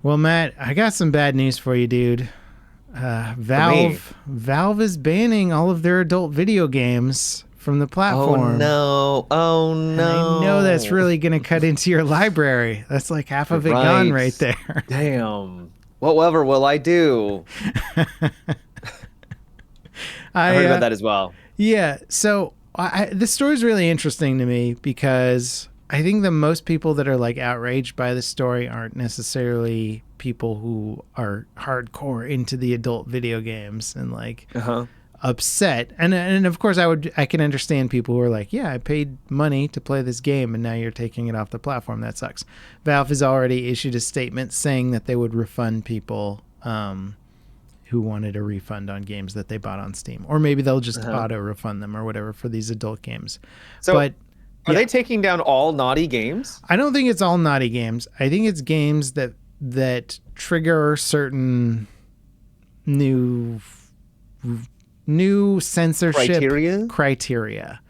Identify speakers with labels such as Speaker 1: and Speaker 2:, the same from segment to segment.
Speaker 1: Well, Matt, I got some bad news for you, dude. Valve is banning all of their adult video games from the platform.
Speaker 2: Oh
Speaker 1: And I know
Speaker 2: no.
Speaker 1: that's really going to cut into your library. That's like half of it gone right there.
Speaker 2: Damn. Whatever will I do? I heard about that as well.
Speaker 1: Yeah. So this story is really interesting to me because I think that most people that are like outraged by the story aren't necessarily people who are hardcore into the adult video games and like upset. And of course I can understand people who are like, yeah, I paid money to play this game and now you're taking it off the platform. That sucks. Valve has already issued a statement saying that they would refund people who wanted a refund on games that they bought on Steam, or maybe they'll just auto refund them or whatever for these adult games.
Speaker 2: So
Speaker 1: but
Speaker 2: are they taking down all naughty games?
Speaker 1: I don't think it's all naughty games. I think it's games that trigger certain new censorship criteria.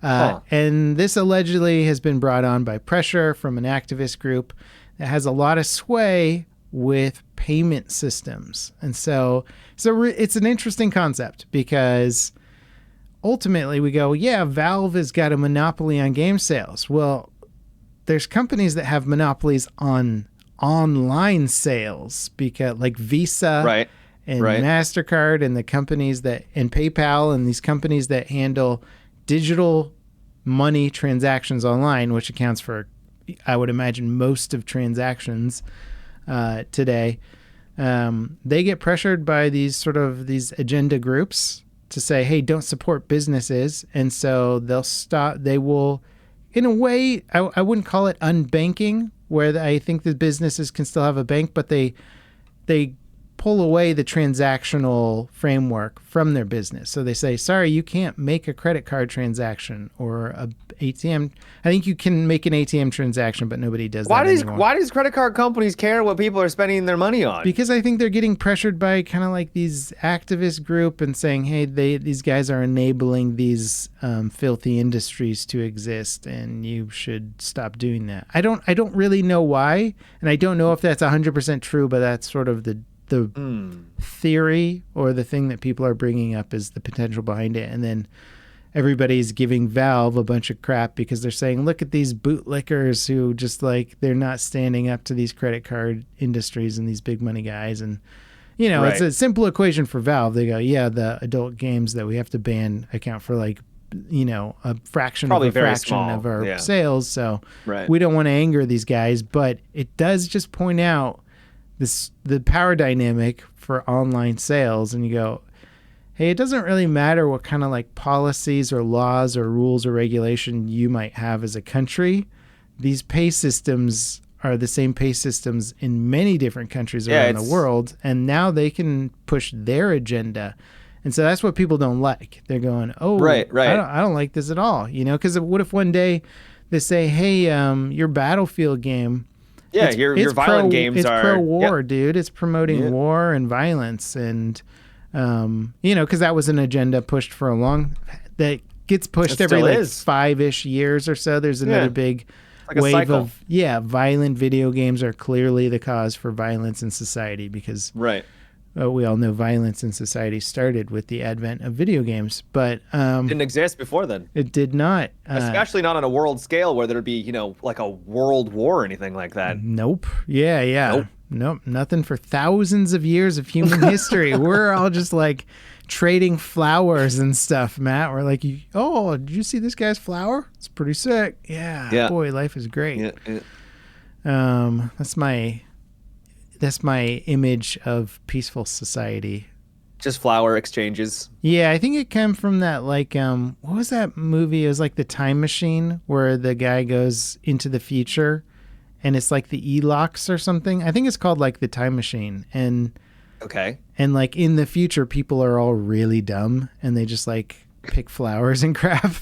Speaker 1: And this allegedly has been brought on by pressure from an activist group that has a lot of sway with payment systems. And so it's an interesting concept because ultimately we go, yeah, Valve has got a monopoly on game sales. Well, there's companies that have monopolies on online sales because like Visa and MasterCard and the companies and PayPal and these companies that handle digital money transactions online, which accounts for, I would imagine, most of transactions today. They get pressured by these agenda groups to say, hey, don't support businesses. And so they will, in a way, I wouldn't call it unbanking, where I think the businesses can still have a bank, but they pull away the transactional framework from their business. So they say, sorry, you can't make a credit card transaction or a ATM. I think you can make an ATM transaction, but nobody does that anymore.
Speaker 2: Why does credit card companies care what people are spending their money on?
Speaker 1: Because I think they're getting pressured by kind of like these activist group and saying, hey, these guys are enabling these filthy industries to exist and you should stop doing that. I don't really know why, and I don't know if that's 100% true, but that's sort of the theory or the thing that people are bringing up is the potential behind it. And then everybody's giving Valve a bunch of crap because they're saying, look at these bootlickers who just like, they're not standing up to these credit card industries and these big money guys. And, it's a simple equation for Valve. They go, yeah, the adult games that we have to ban account for like, a fraction of our sales. So we don't want to anger these guys, but it does just point out the power dynamic for online sales. And you go, hey, it doesn't really matter what kind of like policies or laws or rules or regulation you might have as a country. These pay systems are the same pay systems in many different countries around the world. And now they can push their agenda. And so that's what people don't like. They're going, oh, I don't like this at all. Because what if one day they say, hey, your Battlefield game,
Speaker 2: your violent games
Speaker 1: are pro-war, dude. It's promoting war and violence, and because that was an agenda pushed for that gets pushed every 5-ish years or so. There's another big wave of violent video games are clearly the cause for violence in society because we all know violence in society started with the advent of video games, but
Speaker 2: didn't exist before then.
Speaker 1: It did not,
Speaker 2: especially not on a world scale where there'd be like a world war or anything like that.
Speaker 1: Nope. Nope. Nothing for thousands of years of human history. We're all just like trading flowers and stuff, Matt. We're like, did you see this guy's flower? It's pretty sick. Yeah. Boy, life is great. That's my image of peaceful society.
Speaker 2: Just flower exchanges.
Speaker 1: Yeah, I think it came from that, like, what was that movie? It was like The Time Machine, where the guy goes into the future, and it's like the Elox or something. I think it's called like The Time Machine, and like in the future, people are all really dumb, and they just like pick flowers and crap.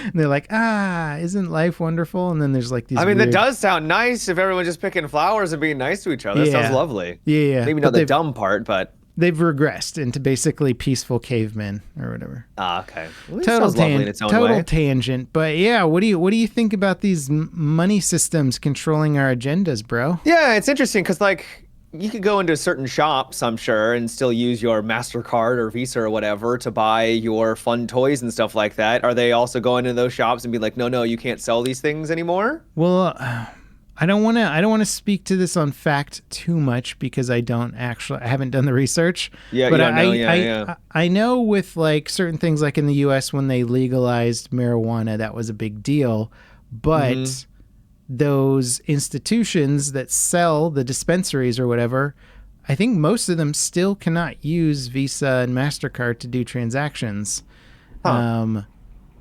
Speaker 1: And they're like, isn't life wonderful? And then there's like these
Speaker 2: that does sound nice if everyone's just picking flowers and being nice to each other. That sounds lovely.
Speaker 1: Yeah.
Speaker 2: Maybe not the dumb part, but
Speaker 1: They've regressed into basically peaceful cavemen or whatever.
Speaker 2: Ah, okay. Well,
Speaker 1: Total
Speaker 2: sounds lovely in its own
Speaker 1: total
Speaker 2: way.
Speaker 1: tangent, but yeah, what do you think about these money systems controlling our agendas, bro?
Speaker 2: Yeah, it's interesting because like you could go into certain shops, I'm sure, and still use your MasterCard or Visa or whatever to buy your fun toys and stuff like that. Are they also going into those shops and be like, no, you can't sell these things anymore?
Speaker 1: Well, I don't want to speak to this on fact too much because I haven't done the research.
Speaker 2: Yeah,
Speaker 1: But
Speaker 2: you don't know. Yeah.
Speaker 1: I know with like certain things like in the US when they legalized marijuana, that was a big deal. But those institutions that sell the dispensaries or whatever, I think most of them still cannot use Visa and MasterCard to do transactions.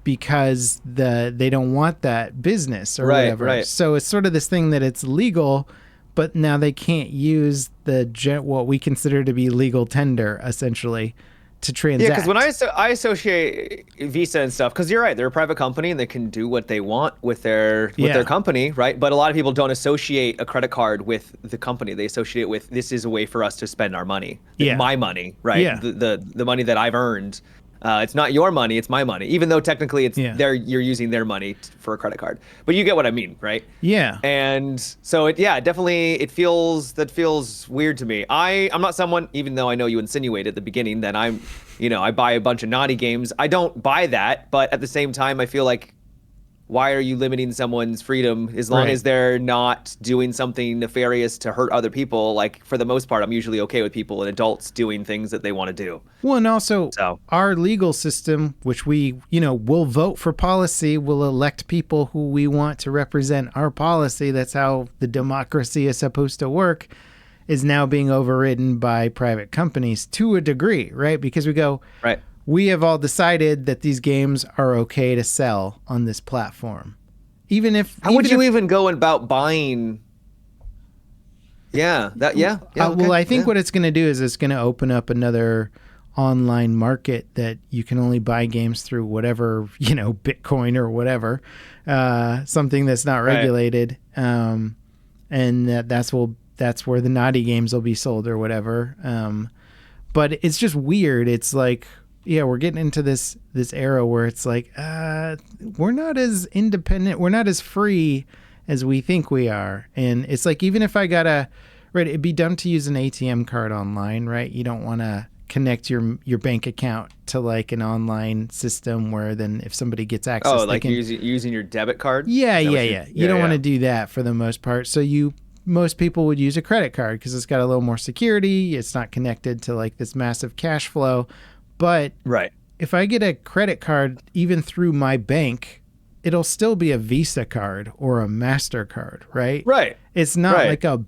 Speaker 1: Because they don't want that business or whatever.
Speaker 2: Right.
Speaker 1: So it's sort of this thing that it's legal, but now they can't use what we consider to be legal tender, essentially, to transact.
Speaker 2: Yeah, because when I associate Visa and stuff, because you're right, they're a private company and they can do what they want with their company, right? But a lot of people don't associate a credit card with the company. They associate it with, this is a way for us to spend our money, my money, right?
Speaker 1: Yeah.
Speaker 2: The money that I've earned. It's not your money, it's my money. Even though technically you're using their money for a credit card. But you get what I mean, right?
Speaker 1: Yeah.
Speaker 2: And so definitely feels weird to me. I'm not someone, even though I know you insinuated at the beginning that I buy a bunch of naughty games. I don't buy that, but at the same time I feel like, why are you limiting someone's freedom as long as they're not doing something nefarious to hurt other people? Like, for the most part, I'm usually okay with people and adults doing things that they want to do.
Speaker 1: Well, and also our legal system, which we, will vote for policy, will elect people who we want to represent our policy. That's how the democracy is supposed to work, is now being overridden by private companies to a degree, right? Because we go, we have all decided that these games are okay to sell on this platform. How would you even go about buying?
Speaker 2: Okay,
Speaker 1: well, I think what it's going to do is it's going to open up another online market that you can only buy games through whatever, Bitcoin or whatever, something that's not regulated. And that's where the naughty games will be sold or whatever. But it's just weird. It's like, we're getting into this era where it's like, we're not as independent, we're not as free as we think we are. And it's like, even if I it'd be dumb to use an ATM card online, right? You don't want to connect your bank account to like an online system where then if somebody gets access,
Speaker 2: using your debit card.
Speaker 1: You don't want to do that for the most part. So most people would use a credit card because it's got a little more security. It's not connected to like this massive cash flow. But if I get a credit card, even through my bank, it'll still be a Visa card or a MasterCard, right?
Speaker 2: Right.
Speaker 1: It's not like a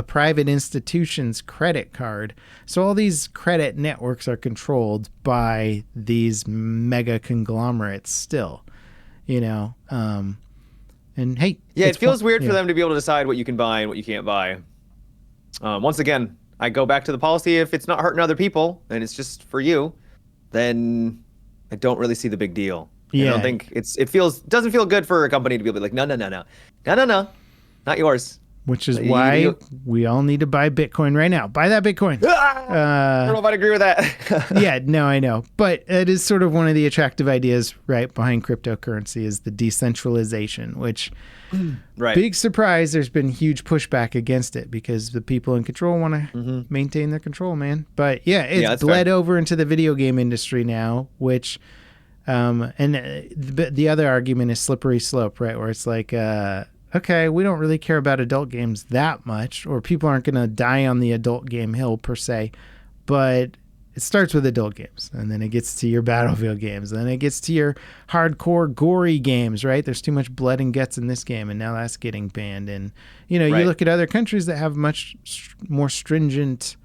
Speaker 1: private institution's credit card. So all these credit networks are controlled by these mega conglomerates still, and hey.
Speaker 2: Yeah, it feels weird for them to be able to decide what you can buy and what you can't buy. Once again, I go back to the policy. If it's not hurting other people and it's just for you, then I don't really see the big deal. I don't think doesn't feel good for a company to be like, no, not yours.
Speaker 1: Which is why we all need to buy Bitcoin right now. Buy that Bitcoin.
Speaker 2: I don't know if I'd agree with that.
Speaker 1: I know. But it is sort of one of the attractive ideas right behind cryptocurrency is the decentralization, which big surprise, there's been huge pushback against it because the people in control want to maintain their control, man. But it's bled over into the video game industry now, which the other argument is slippery slope, right? Where it's like, okay, we don't really care about adult games that much, or people aren't going to die on the adult game hill per se, but it starts with adult games, and then it gets to your Battlefield games, and then it gets to your hardcore gory games, right? There's too much blood and guts in this game, and now that's getting banned. And, you look at other countries that have much more stringent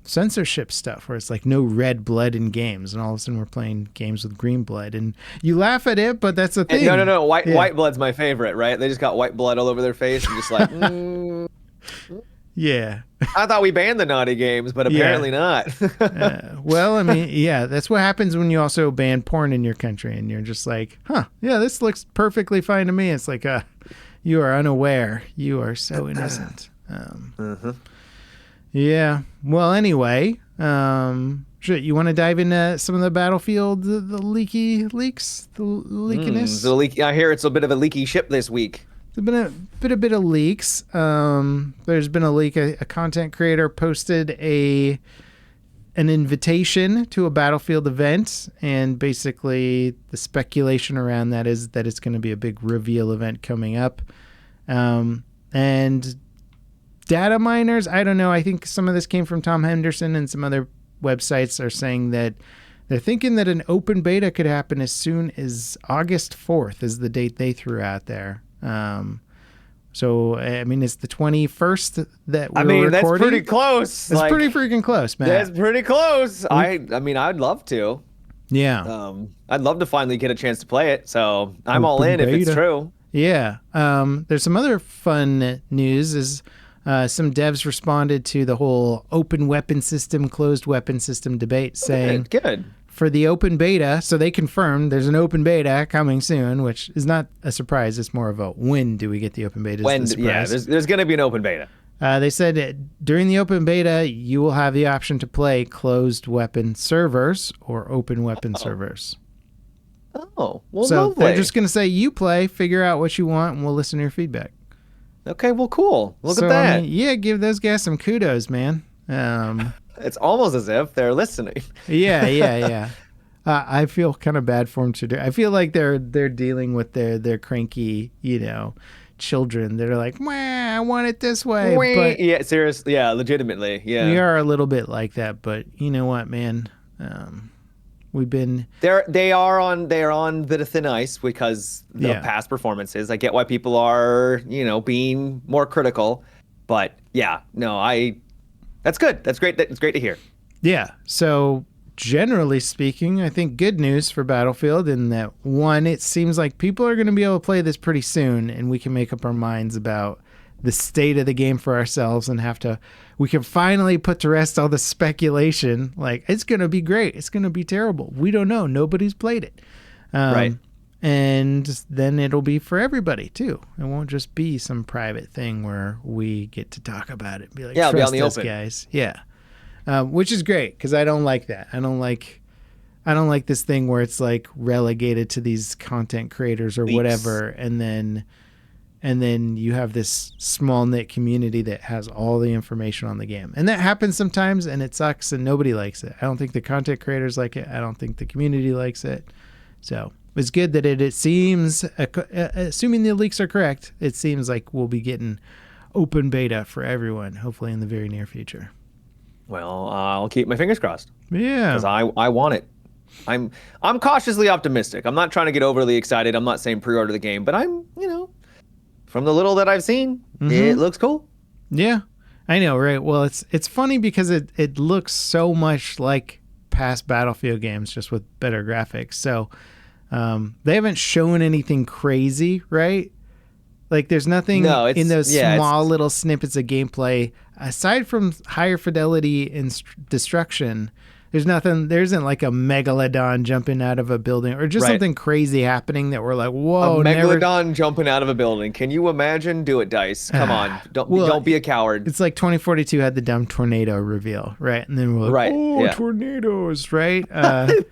Speaker 1: censorship stuff where it's like no red blood in games, and all of a sudden we're playing games with green blood, and you laugh at it, but that's the thing.
Speaker 2: No, white blood's my favorite, right? They just got white blood all over their face and just like I thought we banned the naughty games, but apparently not.
Speaker 1: Well, I mean, that's what happens when you also ban porn in your country, and you're just like, this looks perfectly fine to me. It's like, you are unaware, you are so innocent. Yeah. Well, anyway, shit, you want to dive into some of the Battlefield, the leaky leaks, the leakiness?
Speaker 2: I hear it's a bit of a leaky ship this week.
Speaker 1: There's been a bit of leaks. There's been a leak. A content creator posted an invitation to a Battlefield event, and basically the speculation around that is that it's going to be a big reveal event coming up. And data miners, I don't know. I think some of this came from Tom Henderson, and some other websites are saying that they're thinking that an open beta could happen as soon as August 4th is the date they threw out there. So, I mean, it's the 21st that we're recording.
Speaker 2: That's pretty close.
Speaker 1: It's pretty freaking close, man.
Speaker 2: That's pretty cose. I mean, I'd love to.
Speaker 1: Yeah.
Speaker 2: I'd love to finally get a chance to play it. So I'm all in if it's true.
Speaker 1: Yeah. There's some other fun news is some devs responded to the whole open weapon system, closed weapon system debate, saying
Speaker 2: good.
Speaker 1: For the open beta, so they confirmed there's an open beta coming soon, which is not a surprise. It's more of a when do we get the open beta?
Speaker 2: Yeah, there's going to be an open beta.
Speaker 1: They said during the open beta, you will have the option to play closed weapon servers or open weapon servers.
Speaker 2: Oh, well,
Speaker 1: so
Speaker 2: lovely.
Speaker 1: they're just going to say you play, figure out what you want, and we'll listen to your feedback.
Speaker 2: Okay, well, cool. Look at that.
Speaker 1: I mean, yeah, give those guys some kudos, man.
Speaker 2: It's almost as if they're listening.
Speaker 1: Yeah. I feel kind of bad for them to do. I feel like they're dealing with their cranky, children. They're like, "Wah, I want it this way." But
Speaker 2: yeah, seriously, yeah, legitimately, yeah.
Speaker 1: We are a little bit like that, but you know what, man? We've been
Speaker 2: they are on the thin ice because of past performances. I get why people are being more critical, but yeah, no, that's good. That's great. It's great to hear.
Speaker 1: Yeah. So generally speaking, I think good news for Battlefield in that one, it seems like people are going to be able to play this pretty soon, and we can make up our minds about the state of the game for ourselves and we can finally put to rest all the speculation. Like, it's going to be great. It's going to be terrible. We don't know. Nobody's played it.
Speaker 2: Right.
Speaker 1: And then it'll be for everybody too. It won't just be some private thing where we get to talk about it. Be like,
Speaker 2: yeah,
Speaker 1: trust
Speaker 2: be on the
Speaker 1: us,
Speaker 2: open,
Speaker 1: guys. Yeah. Which is great because I don't like that. I don't like this thing where it's like relegated to these content creators or whatever, and then you have this small knit community that has all the information on the game, and that happens sometimes, and it sucks, and nobody likes it. I don't think the content creators like it. I don't think the community likes it. So it's good that it seems, assuming the leaks are correct, it seems like we'll be getting open beta for everyone, hopefully in the very near future.
Speaker 2: Well, I'll keep my fingers crossed.
Speaker 1: Yeah,
Speaker 2: because I want it. I'm cautiously optimistic. I'm not trying to get overly excited. I'm not saying pre-order the game, but I'm from the little that I've seen, it looks cool.
Speaker 1: Yeah, I know, right? Well, it's funny because it looks so much like past Battlefield games, just with better graphics. So they haven't shown anything crazy, right? Like, there's nothing in those small little snippets of gameplay aside from higher fidelity and destruction. There's nothing. There isn't like a megalodon jumping out of a building or just something crazy happening that we're like, whoa.
Speaker 2: A megalodon jumping out of a building. Can you imagine? Do it, DICE. Come on. Don't be a coward.
Speaker 1: It's like 2042 had the dumb tornado reveal, right? And then we're like, tornadoes, right?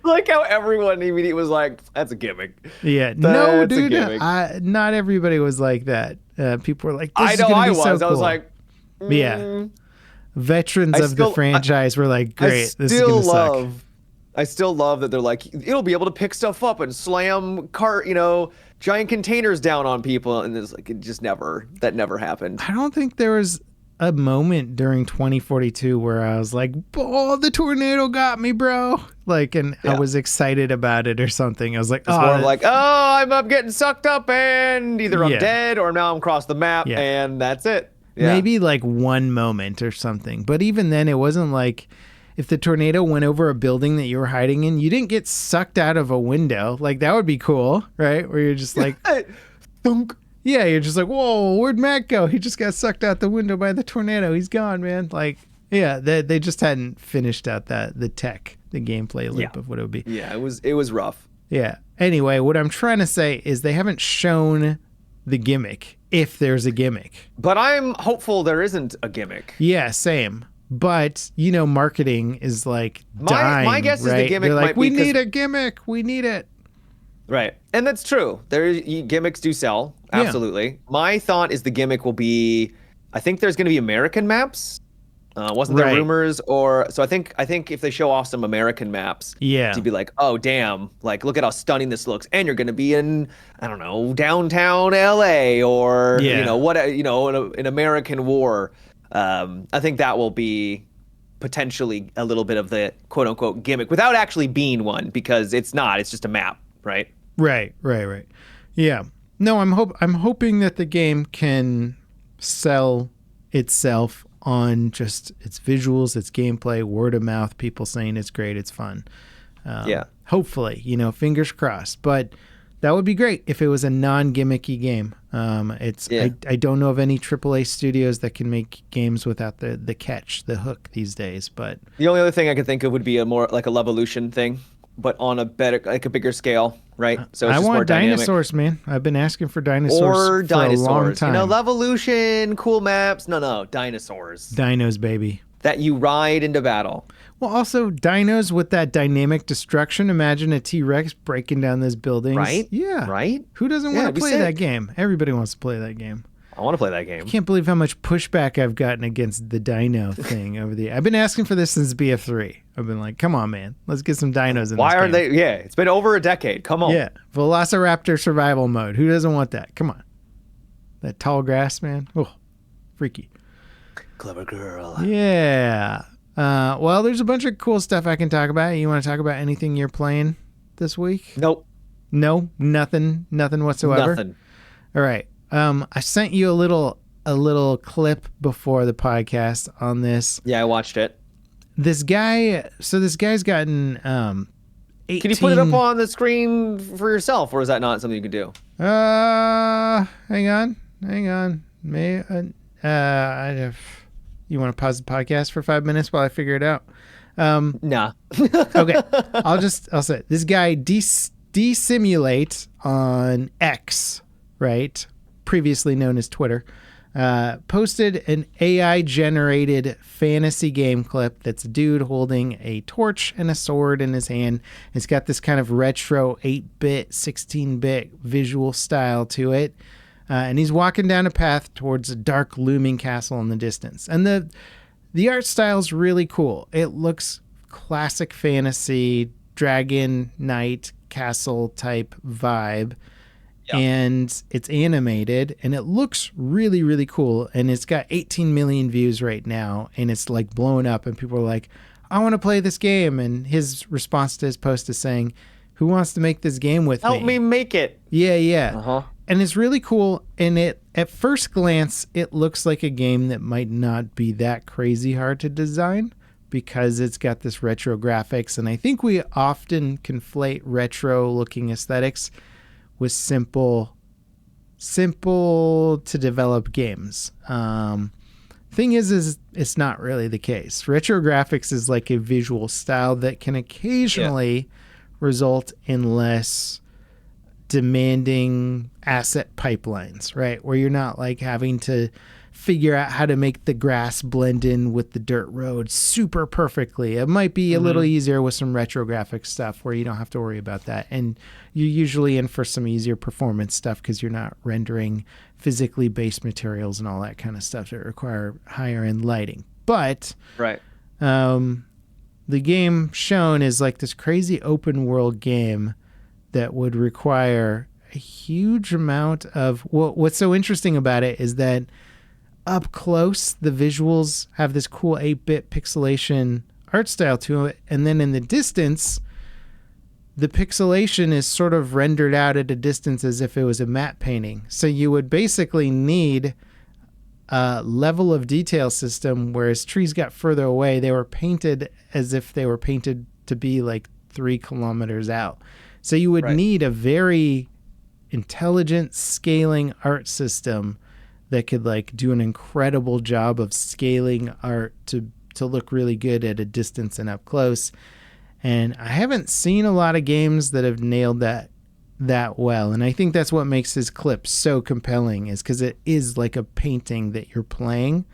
Speaker 2: Like how everyone immediately was like, that's a gimmick.
Speaker 1: Yeah. No, dude. Not everybody was like that. People were like, this is gonna be so cool.
Speaker 2: I was like,
Speaker 1: yeah. Veterans of the franchise were like, great, this is gonna suck.
Speaker 2: I still love that they're like, it'll be able to pick stuff up and slam giant containers down on people, and it's like that never happened.
Speaker 1: I don't think there was a moment during 2042 where I was like, oh, the tornado got me, bro. Like, and I was excited about it or something. I was like,
Speaker 2: it's more like, I'm up getting sucked up, and either I'm dead or now I'm across the map, and that's it. Yeah.
Speaker 1: Maybe like one moment or something. But even then, it wasn't like if the tornado went over a building that you were hiding in, you didn't get sucked out of a window. Like, that would be cool, right? Where you're just like, thunk. Yeah, you're just like, whoa, where'd Matt go? He just got sucked out the window by the tornado. He's gone, man. Like, yeah, they just hadn't finished out the gameplay loop of what it would be.
Speaker 2: Yeah, it was rough.
Speaker 1: Yeah. Anyway, what I'm trying to say is they haven't shown the gimmick, if there's a gimmick.
Speaker 2: But I'm hopeful there isn't a gimmick.
Speaker 1: Yeah, same. But marketing is like dying.
Speaker 2: My guess is the
Speaker 1: right?
Speaker 2: gimmick
Speaker 1: They're like,
Speaker 2: might be
Speaker 1: we need a gimmick. We need it.
Speaker 2: Right. And that's true. Gimmicks do sell.
Speaker 1: Yeah.
Speaker 2: Absolutely. My thought is the gimmick will be, I think there's going to be American maps. Wasn't there
Speaker 1: Right.
Speaker 2: rumors so I think if they show off some American maps,
Speaker 1: Yeah.
Speaker 2: to be like, oh damn, like look at how stunning this looks, and you're going to be in, I don't know, downtown LA or
Speaker 1: Yeah.
Speaker 2: an American war. I think that will be potentially a little bit of the quote unquote gimmick without actually being one, because it's not. It's just a map, right?
Speaker 1: Right. Yeah. No, I'm hoping that the game can sell itself on just its visuals, its gameplay, word of mouth, people saying it's great, it's fun.
Speaker 2: Yeah.
Speaker 1: Hopefully, fingers crossed. But that would be great if it was a non-gimmicky game. I don't know of any AAA studios that can make games without the catch, the hook these days. But
Speaker 2: the only other thing I could think of would be a more like a Levolution thing, but on a bigger scale, right? So it's
Speaker 1: I
Speaker 2: just more
Speaker 1: want
Speaker 2: dynamic.
Speaker 1: dinosaurs, man. I've been asking for dinosaurs
Speaker 2: Or
Speaker 1: for a long time.
Speaker 2: Levolution, cool maps. No, dinosaurs.
Speaker 1: Dinos, baby.
Speaker 2: That you ride into battle.
Speaker 1: Well, also dinos with that dynamic destruction. Imagine a T-Rex breaking down those buildings.
Speaker 2: Right?
Speaker 1: Yeah.
Speaker 2: Right?
Speaker 1: Who doesn't want to play that game? Everybody wants to play that game.
Speaker 2: I want to play that game.
Speaker 1: I can't believe how much pushback I've gotten against the dino thing I've been asking for this since BF3. I've been like, come on, man. Let's get some dinos in
Speaker 2: Why
Speaker 1: this
Speaker 2: aren't
Speaker 1: game.
Speaker 2: they? Yeah, it's been over a decade. Come on.
Speaker 1: Yeah. Velociraptor survival mode. Who doesn't want that? Come on. That tall grass, man. Oh, freaky.
Speaker 2: Clever girl.
Speaker 1: Yeah. Well, there's a bunch of cool stuff I can talk about. You want to talk about anything you're playing this week?
Speaker 2: Nope.
Speaker 1: No, nothing whatsoever.
Speaker 2: Nothing.
Speaker 1: All right. I sent you a little clip before the podcast on this.
Speaker 2: Yeah, I watched it.
Speaker 1: This guy's gotten 18.
Speaker 2: Can you put it up on the screen for yourself, or is that not something you can do?
Speaker 1: Hang on. You want to pause the podcast for 5 minutes while I figure it out?
Speaker 2: Nah.
Speaker 1: Okay. I'll say this guy Desimulate on X, right? Previously known as Twitter, posted an AI-generated fantasy game clip that's a dude holding a torch and a sword in his hand. It's got this kind of retro 8-bit, 16-bit visual style to it. And he's walking down a path towards a dark looming castle in the distance. And the art style is really cool. It looks classic fantasy, dragon, knight, castle type vibe. Yeah. And it's animated and it looks really, really cool. And it's got 18 million views right now. And it's like blowing up and people are like, I want to play this game. And his response to his post is saying, who wants to make this game with me?
Speaker 2: Help me make it.
Speaker 1: Yeah.
Speaker 2: Uh-huh.
Speaker 1: And it's really cool. And at first glance, it looks like a game that might not be that crazy hard to design because it's got this retro graphics. And I think we often conflate retro looking aesthetics with simple to develop games. Thing is it's not really the case. Retro graphics is like a visual style that can occasionally result in less demanding asset pipelines, right? Where you're not like having to figure out how to make the grass blend in with the dirt road super perfectly. It might be a little easier with some retro graphics stuff where you don't have to worry about that. And you're usually in for some easier performance stuff because you're not rendering physically based materials and all that kind of stuff that require higher end lighting. But
Speaker 2: right.
Speaker 1: The game shown is like this crazy open world game that would require a huge amount of what's so interesting about it is that up close the visuals have this cool 8-bit pixelation art style to it, and then in the distance the pixelation is sort of rendered out at a distance as if it was a matte painting. So you would basically need a level of detail system where as trees got further away they were painted as if they were painted to be like 3 kilometers out. So you would need a very intelligent scaling art system that could like do an incredible job of scaling art to look really good at a distance and up close. And I haven't seen a lot of games that have nailed that well. And I think that's what makes his clip so compelling is because it is like a painting that you're playing.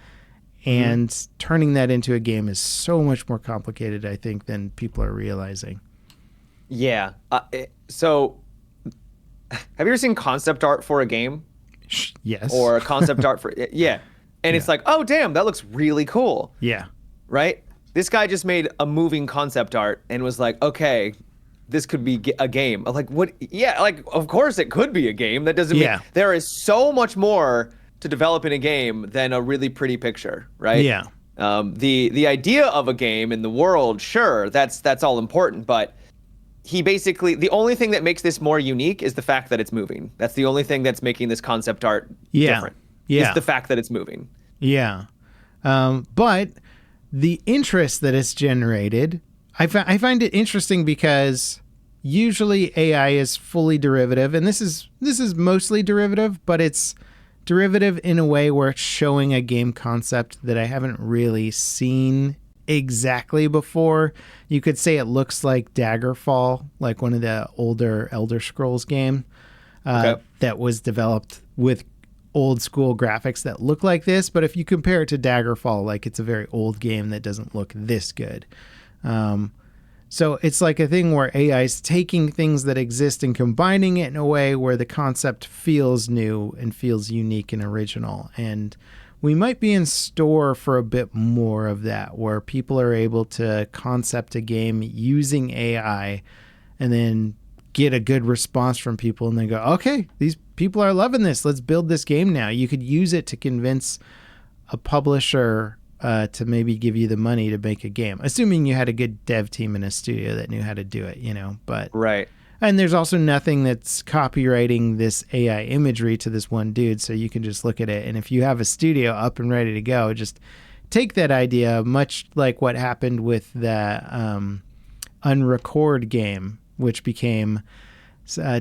Speaker 1: And turning that into a game is so much more complicated, I think, than people are realizing.
Speaker 2: Yeah. So have you ever seen concept art for a game?
Speaker 1: Yes.
Speaker 2: Or concept art for, yeah. And it's like, oh, damn, that looks really cool.
Speaker 1: Yeah.
Speaker 2: Right? This guy just made a moving concept art and was like, okay, this could be a game. I'm like, what? Yeah, like, of course it could be a game. That doesn't mean there is so much more to develop in a game than a really pretty picture, right?
Speaker 1: Yeah.
Speaker 2: The idea of a game in the world, sure, that's all important, but he basically, the only thing that makes this more unique is the fact that it's moving. That's the only thing that's making this concept art different.
Speaker 1: Yeah.
Speaker 2: Is the fact that it's moving.
Speaker 1: Yeah. But the interest that it's generated, I find it interesting because usually AI is fully derivative, and this is mostly derivative, but it's derivative in a way where it's showing a game concept that I haven't really seen exactly before. You could say it looks like Daggerfall, like one of the older Elder Scrolls game that was developed with old school graphics that look like this. But if you compare it to Daggerfall, like it's a very old game that doesn't look this good. So it's like a thing where AI is taking things that exist and combining it in a way where the concept feels new and feels unique and original. And we might be in store for a bit more of that, where people are able to concept a game using AI and then get a good response from people and then go, okay, these people are loving this. Let's build this game now. You could use it to convince a publisher to maybe give you the money to make a game, assuming you had a good dev team in a studio that knew how to do it, but
Speaker 2: right.
Speaker 1: And there's also nothing that's copywriting this AI imagery to this one dude, so you can just look at it, and if you have a studio up and ready to go, just take that idea, much like what happened with the Unrecord game, which became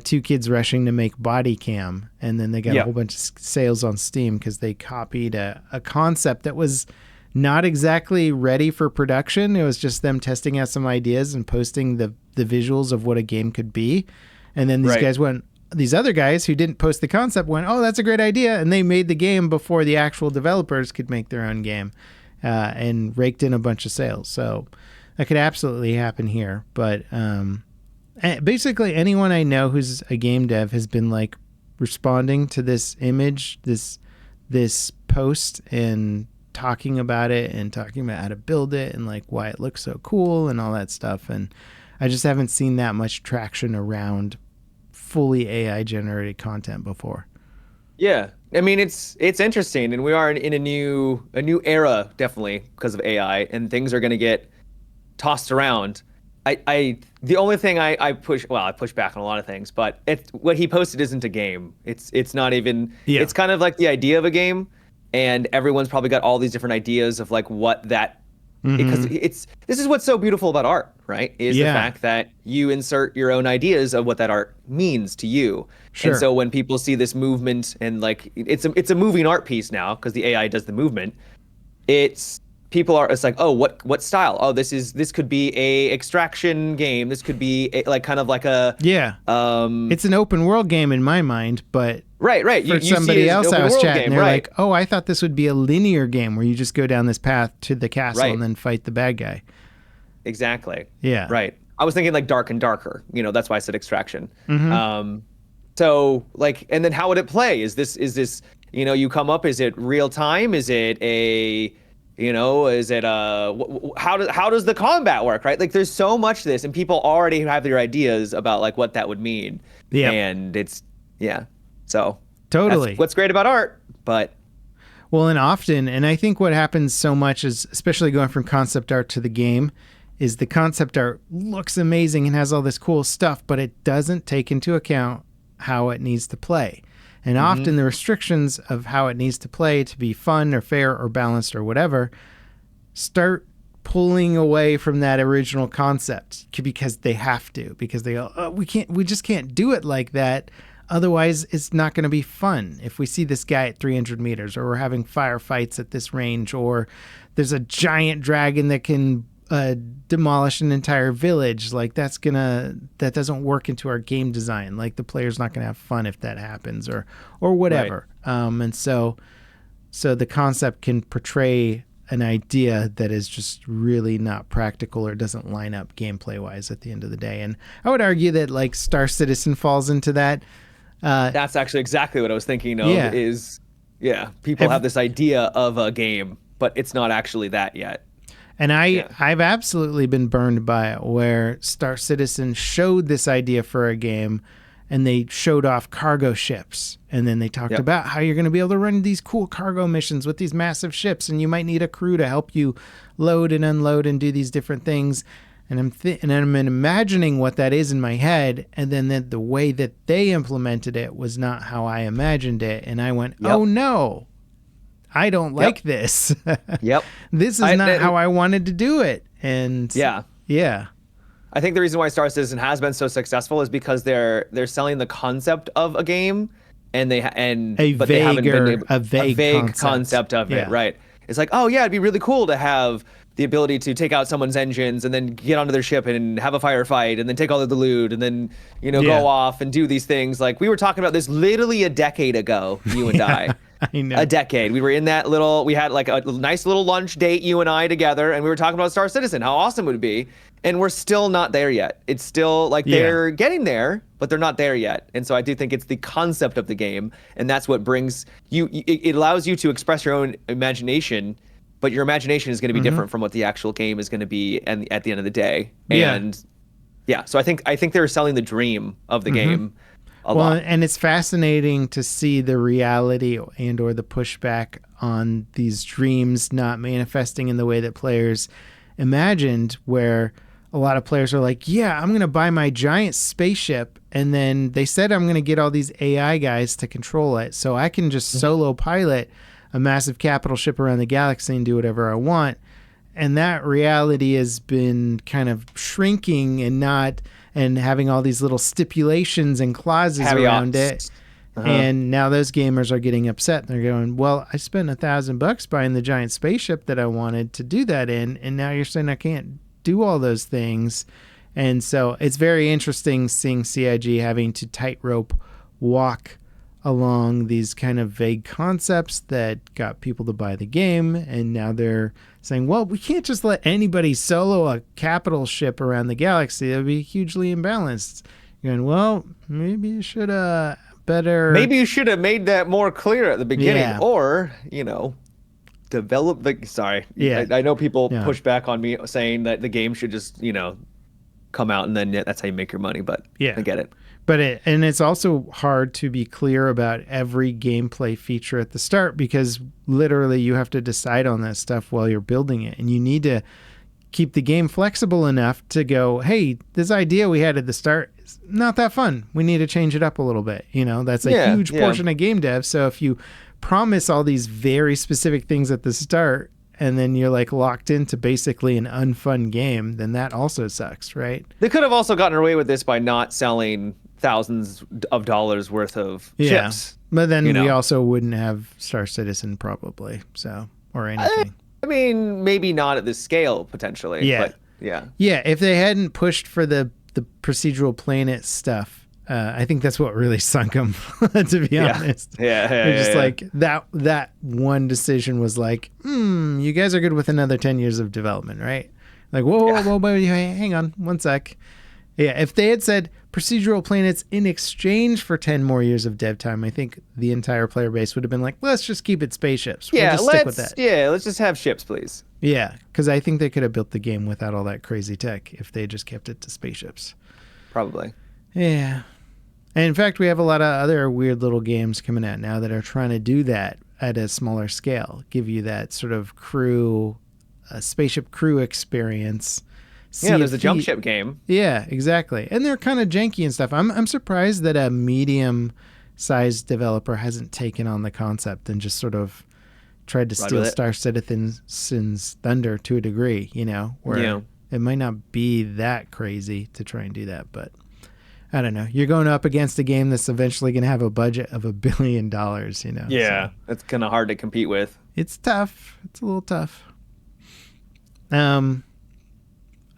Speaker 1: two kids rushing to make Body Cam, and then they got a whole bunch of sales on Steam because they copied a concept that was not exactly ready for production. It was just them testing out some ideas and posting the visuals of what a game could be. And then these other guys who didn't post the concept went, oh, that's a great idea. And they made the game before the actual developers could make their own game, and raked in a bunch of sales. So that could absolutely happen here. But basically anyone I know who's a game dev has been like responding to this image, this post, and talking about it and talking about how to build it and like why it looks so cool and all that stuff. And I just haven't seen that much traction around fully AI generated content before. Yeah.
Speaker 2: I mean, it's interesting, and we are in a new era, definitely, because of AI, and things are going to get tossed around. The only thing I push back on a lot of things, but what he posted isn't a game. It's not even, it's kind of like the idea of a game. And everyone's probably got all these different ideas of like what that, because this is what's so beautiful about art, right? Is the fact that you insert your own ideas of what that art means to you. Sure. And so when people see this movement and like it's a moving art piece now because the AI does the movement, it's like, oh, what style? Oh, this could be a extraction game. This could be like kind of like a
Speaker 1: it's an open world game in my mind, but
Speaker 2: right.
Speaker 1: For
Speaker 2: you
Speaker 1: somebody else I was chatting, they're
Speaker 2: right.
Speaker 1: like, oh, I thought this would be a linear game where you just go down this path to the castle and then fight the bad guy.
Speaker 2: Exactly.
Speaker 1: Yeah.
Speaker 2: Right. I was thinking like Dark and Darker. That's why I said extraction. So like, and then how would it play? Is this you come up? Is it real time? Is it a is it how does the combat work, right? Like there's so much to this, and people already have their ideas about like what that would mean. Yeah. And it's so
Speaker 1: totally
Speaker 2: that's what's great about art. But
Speaker 1: and often, and I think what happens so much is, especially going from concept art to the game, is the concept art looks amazing and has all this cool stuff, but it doesn't take into account how it needs to play. And often the restrictions of how it needs to play to be fun or fair or balanced or whatever start pulling away from that original concept because they have to, because they go, oh, we just can't do it like that. Otherwise, it's not going to be fun. If we see this guy at 300 meters, or we're having firefights at this range, or there's a giant dragon that can demolish an entire village, like that doesn't work into our game design. Like the player's not going to have fun if that happens, or whatever. Right. And so the concept can portray an idea that is just really not practical or doesn't line up gameplay wise at the end of the day. And I would argue that like Star Citizen falls into that.
Speaker 2: That's actually exactly what I was thinking of. People have this idea of a game, but it's not actually that yet.
Speaker 1: And I've absolutely been burned by it, where Star Citizen showed this idea for a game, and they showed off cargo ships. And then they talked about how you're going to be able to run these cool cargo missions with these massive ships, and you might need a crew to help you load and unload and do these different things. And I'm imagining what that is in my head, and then the way that they implemented it was not how I imagined it. And I went, oh no, I don't like this. This is not how I wanted to do it. And yeah.
Speaker 2: I think the reason why Star Citizen has been so successful is because they're selling the concept of a game, and they haven't been able, a vague concept of it, right? It's like, oh yeah, it'd be really cool to have the ability to take out someone's engines and then get onto their ship and have a firefight and then take all of the loot and then, go off and do these things. Like, we were talking about this literally a decade ago, you and I know. A decade. We were in that we had like a nice little lunch date, you and I together, and we were talking about Star Citizen, how awesome it would be. And we're still not there yet. It's still like they're getting there, but they're not there yet. And so I do think it's the concept of the game. And that's what brings you, it allows you to express your own imagination, but your imagination is going to be different from what the actual game is going to be at the end of the day. And so I think they're selling the dream of the game a lot.
Speaker 1: And it's fascinating to see the reality and or the pushback on these dreams not manifesting in the way that players imagined, where a lot of players are like, yeah, I'm going to buy my giant spaceship, and then they said I'm going to get all these AI guys to control it so I can just solo pilot a massive capital ship around the galaxy and do whatever I want. And that reality has been kind of shrinking and having all these little stipulations and clauses around it. And now those gamers are getting upset. They're going, well, I spent $1,000 buying the giant spaceship that I wanted to do that in, and now you're saying I can't do all those things. And so it's very interesting seeing CIG having to tightrope walk along these kind of vague concepts that got people to buy the game. And now they're saying, well, we can't just let anybody solo a capital ship around the galaxy. That would be hugely imbalanced. You're going, well, maybe you should maybe you should have made that more clear at the beginning, or develop I know people push back on me saying that the game should just come out and then that's how you make your money, but I get it. But it's also hard to be clear about every gameplay feature at the start, because literally you have to decide on that stuff while you're building it, and you need to keep the game flexible enough to go, hey, this idea we had at the start is not that fun. We need to change it up a little bit. That's a huge portion of game dev. So if you promise all these very specific things at the start and then you're like locked into basically an unfun game, then that also sucks, right?
Speaker 2: They could have also gotten away with this by not selling thousands of dollars worth of chips.
Speaker 1: But then we also wouldn't have Star Citizen probably, or anything.
Speaker 2: I mean, maybe not at this scale, potentially.
Speaker 1: Yeah.
Speaker 2: But yeah,
Speaker 1: if they hadn't pushed for the procedural planet stuff, I think that's what really sunk them, to be honest. They're just like, that one decision was like, you guys are good with another 10 years of development, right? Like, whoa, hang on, one sec. Yeah, if they had said procedural planets in exchange for 10 more years of dev time, I think the entire player base would have been like, let's just keep it spaceships. We'll just stick with that.
Speaker 2: Yeah, let's just have ships, please.
Speaker 1: Yeah, because I think they could have built the game without all that crazy tech if they just kept it to spaceships.
Speaker 2: Probably.
Speaker 1: Yeah. And in fact, we have a lot of other weird little games coming out now that are trying to do that at a smaller scale, give you that sort of spaceship crew experience.
Speaker 2: There's a jump ship game.
Speaker 1: Yeah, exactly. And they're kind of janky and stuff. I'm surprised that a medium-sized developer hasn't taken on the concept and just sort of tried to steal Star Citizen's thunder to a degree, where it might not be that crazy to try and do that, but I don't know. You're going up against a game that's eventually going to have a budget of $1 billion,
Speaker 2: Yeah, that's kind of hard to compete with.
Speaker 1: It's tough. It's a little tough.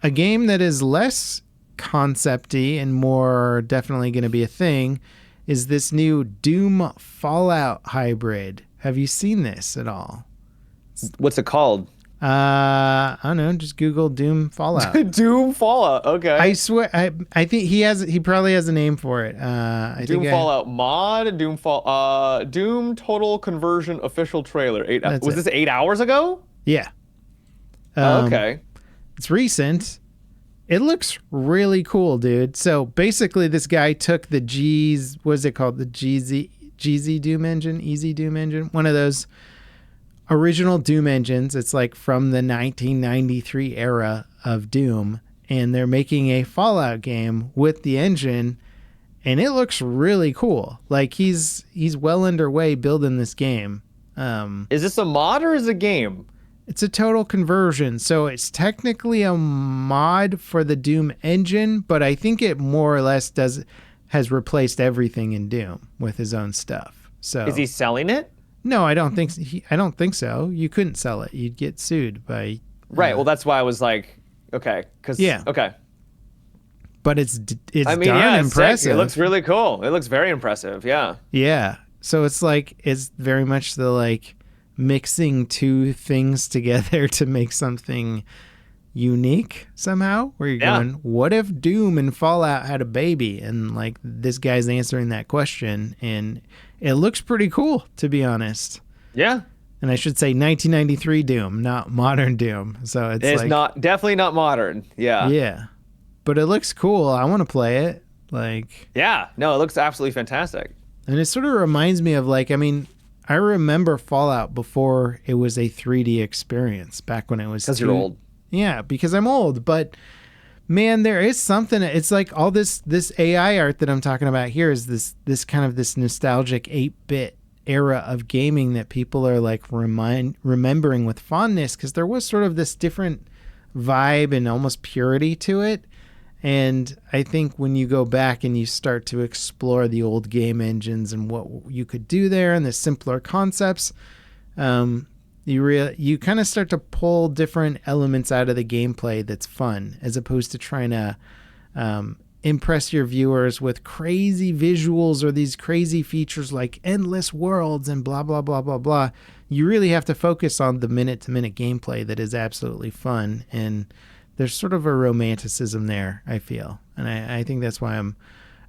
Speaker 1: A game that is less concept-y and more definitely going to be a thing is this new Doom Fallout hybrid. Have you seen this at all?
Speaker 2: What's it called?
Speaker 1: I don't know. Just Google Doom Fallout.
Speaker 2: Doom Fallout. Okay.
Speaker 1: I swear. I think he probably has a name for it. I
Speaker 2: Doom
Speaker 1: think
Speaker 2: Fallout mod. Doom Total Conversion official trailer.
Speaker 1: that's
Speaker 2: Was
Speaker 1: it.
Speaker 2: this 8 hours ago?
Speaker 1: Yeah.
Speaker 2: Oh, okay.
Speaker 1: It's recent. It looks really cool, dude. So basically, this guy took the what is it called? The GZ Doom engine, Easy Doom engine, one of those original Doom engines. It's like from the 1993 era of Doom, and they're making a Fallout game with the engine, and it looks really cool. Like he's well underway building this game.
Speaker 2: Is this a mod or is it a game?
Speaker 1: It's a total conversion, so it's technically a mod for the Doom engine, but I think it more or less has replaced everything in Doom with his own stuff. So
Speaker 2: Is he selling it?
Speaker 1: No, I don't think I don't think so. You couldn't sell it. You'd get sued by
Speaker 2: Right. Well, that's why I was like, okay,
Speaker 1: Yeah.
Speaker 2: Okay.
Speaker 1: But it's
Speaker 2: I mean,
Speaker 1: darn
Speaker 2: yeah, it's sick.
Speaker 1: impressive.
Speaker 2: It looks really cool. It looks very impressive. Yeah.
Speaker 1: Yeah. So it's like it's very much the like mixing two things together to make something unique somehow, where you're going, what if Doom and Fallout had a baby? And like this guy's answering that question, and it looks pretty cool, to be honest.
Speaker 2: Yeah.
Speaker 1: And I should say 1993 Doom, not modern Doom. So it's like,
Speaker 2: definitely not modern. Yeah.
Speaker 1: Yeah. But it looks cool. I want to play it. Like,
Speaker 2: yeah. No, it looks absolutely fantastic.
Speaker 1: And it sort of reminds me of like, I mean, I remember Fallout before it was a 3D experience, back when it was.
Speaker 2: Because you're old.
Speaker 1: Yeah, because I'm old. But man, there is something. It's like all this AI art that I'm talking about here is this kind of this nostalgic 8-bit era of gaming that people are like remembering with fondness, because there was sort of this different vibe and almost purity to it. And I think when you go back and you start to explore the old game engines and what you could do there and the simpler concepts, you kind of start to pull different elements out of the gameplay that's fun, as opposed to trying to impress your viewers with crazy visuals or these crazy features like endless worlds and blah, blah, blah, blah, blah. You really have to focus on the minute-to-minute gameplay that is absolutely fun. And there's sort of a romanticism there, I feel. And I think that's why I'm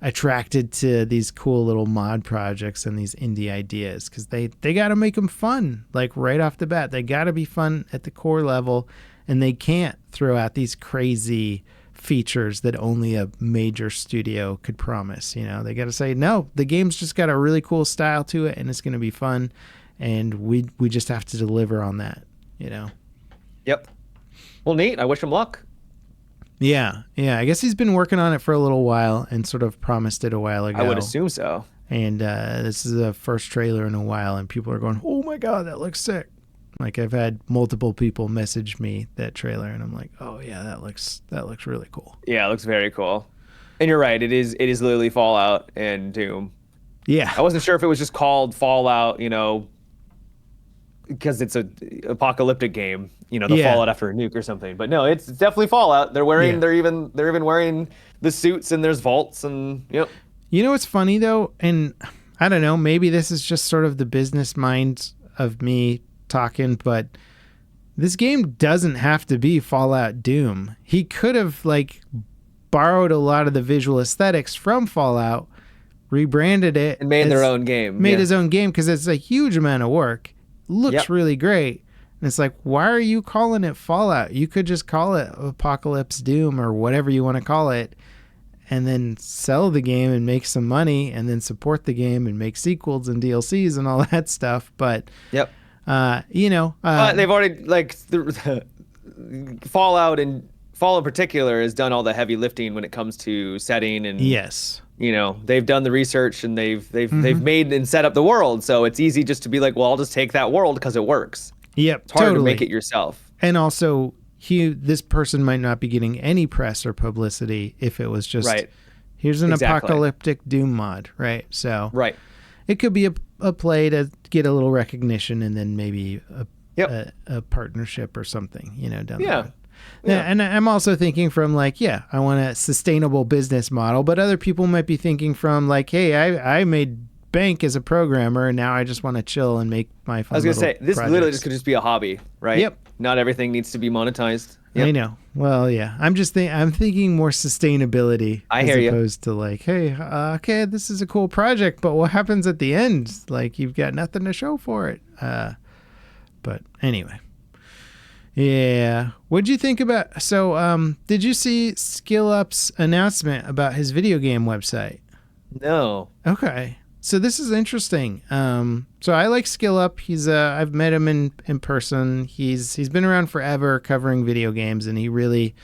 Speaker 1: attracted to these cool little mod projects and these indie ideas, because they got to make them fun, like right off the bat. They got to be fun at the core level, and they can't throw out these crazy features that only a major studio could promise. You know, they got to say, no, the game's just got a really cool style to it, and it's going to be fun, and we just have to deliver on that, you know?
Speaker 2: Yep. Well, neat. I wish him luck.
Speaker 1: Yeah. I guess he's been working on it for a little while and sort of promised it a while ago.
Speaker 2: I would assume so.
Speaker 1: And this is the first trailer in a while, and people are going, oh my God, that looks sick. Like, I've had multiple people message me that trailer, and I'm like, oh yeah, that looks really cool.
Speaker 2: Yeah, it looks very cool. And you're right. It is literally Fallout and Doom.
Speaker 1: Yeah.
Speaker 2: I wasn't sure if it was just called Fallout, because it's a apocalyptic game, the Fallout after a nuke or something. But no, it's definitely Fallout. They're even wearing the suits, and there's vaults, and yep.
Speaker 1: You know what's funny though, and I don't know, maybe this is just sort of the business mind of me talking, but this game doesn't have to be Fallout Doom. He could have like borrowed a lot of the visual aesthetics from Fallout, rebranded it,
Speaker 2: and made their own game.
Speaker 1: His own game, because it's a huge amount of work. Looks really great. And it's like, why are you calling it Fallout? You could just call it Apocalypse Doom or whatever you want to call it, and then sell the game and make some money, and then support the game and make sequels and DLCs and all that stuff. But
Speaker 2: but they've already the Fallout in particular has done all the heavy lifting when it comes to setting and they've done the research, and they've made and set up the world, so it's easy just to be like, well, I'll just take that world because it works.
Speaker 1: Yep,
Speaker 2: it's hard to make it yourself.
Speaker 1: And also, this person might not be getting any press or publicity if it was just here's an apocalyptic Doom mod, right? So it could be a play to get a little recognition, and then maybe a partnership or something, down the road. Yeah. And I'm also thinking from like, I want a sustainable business model, but other people might be thinking from like, hey, I made bank as a programmer, and now I just want to chill and make my fun.
Speaker 2: I was going to say, this
Speaker 1: projects.
Speaker 2: literally just could just be a hobby, right?
Speaker 1: Yep.
Speaker 2: Not everything needs to be monetized.
Speaker 1: I
Speaker 2: Yep.
Speaker 1: know. Well, yeah. I'm thinking more sustainability
Speaker 2: I
Speaker 1: as
Speaker 2: hear you.
Speaker 1: opposed to like, hey, okay, this is a cool project, but what happens at the end? Like, you've got nothing to show for it. But anyway, yeah. What'd you think about? So, did you see SkillUp's announcement about his video game website?
Speaker 2: No.
Speaker 1: Okay. So this is interesting. So I like SkillUp. I've met him in person. He's been around forever covering video games, and he really,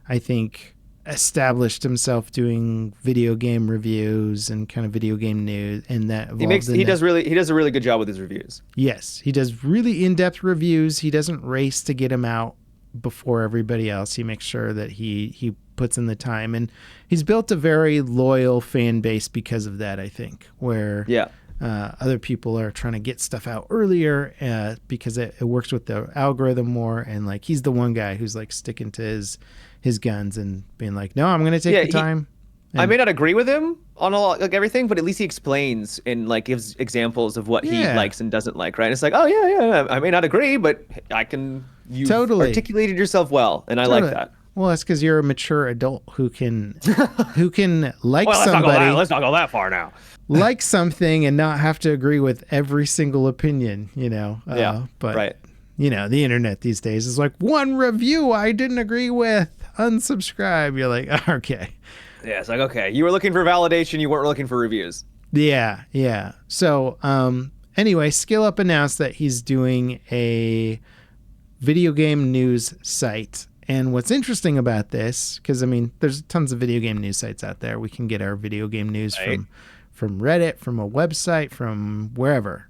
Speaker 1: I think, established himself doing video game reviews and kind of video game news, and that evolved
Speaker 2: He does a really good job with his reviews.
Speaker 1: Yes, he does really in-depth reviews. He doesn't race to get them out before everybody else. He makes sure that he puts in the time, and he's built a very loyal fan base because of that, I think, where
Speaker 2: Yeah.
Speaker 1: other people are trying to get stuff out earlier because it works with the algorithm more, and like he's the one guy who's like sticking to his guns and being like, no, I'm going to take the time.
Speaker 2: I may not agree with him on like everything, but at least he explains and like gives examples of what he likes and doesn't like, right? And it's like, oh yeah, I may not agree, but you
Speaker 1: totally
Speaker 2: articulated yourself well, and I like that.
Speaker 1: Well, that's because you're a mature adult who can like
Speaker 2: well,
Speaker 1: somebody.
Speaker 2: Let's not go that far now.
Speaker 1: Like something and not have to agree with every single opinion,
Speaker 2: Yeah,
Speaker 1: but
Speaker 2: right.
Speaker 1: The internet these days is like, one review I didn't agree with, unsubscribe. You're like, okay.
Speaker 2: Yeah, it's like, okay, you were looking for validation, you weren't looking for reviews.
Speaker 1: Yeah. So, anyway, SkillUp announced that he's doing a video game news site. And what's interesting about this, because I mean, there's tons of video game news sites out there. We can get our video game news from Reddit, from a website, from wherever.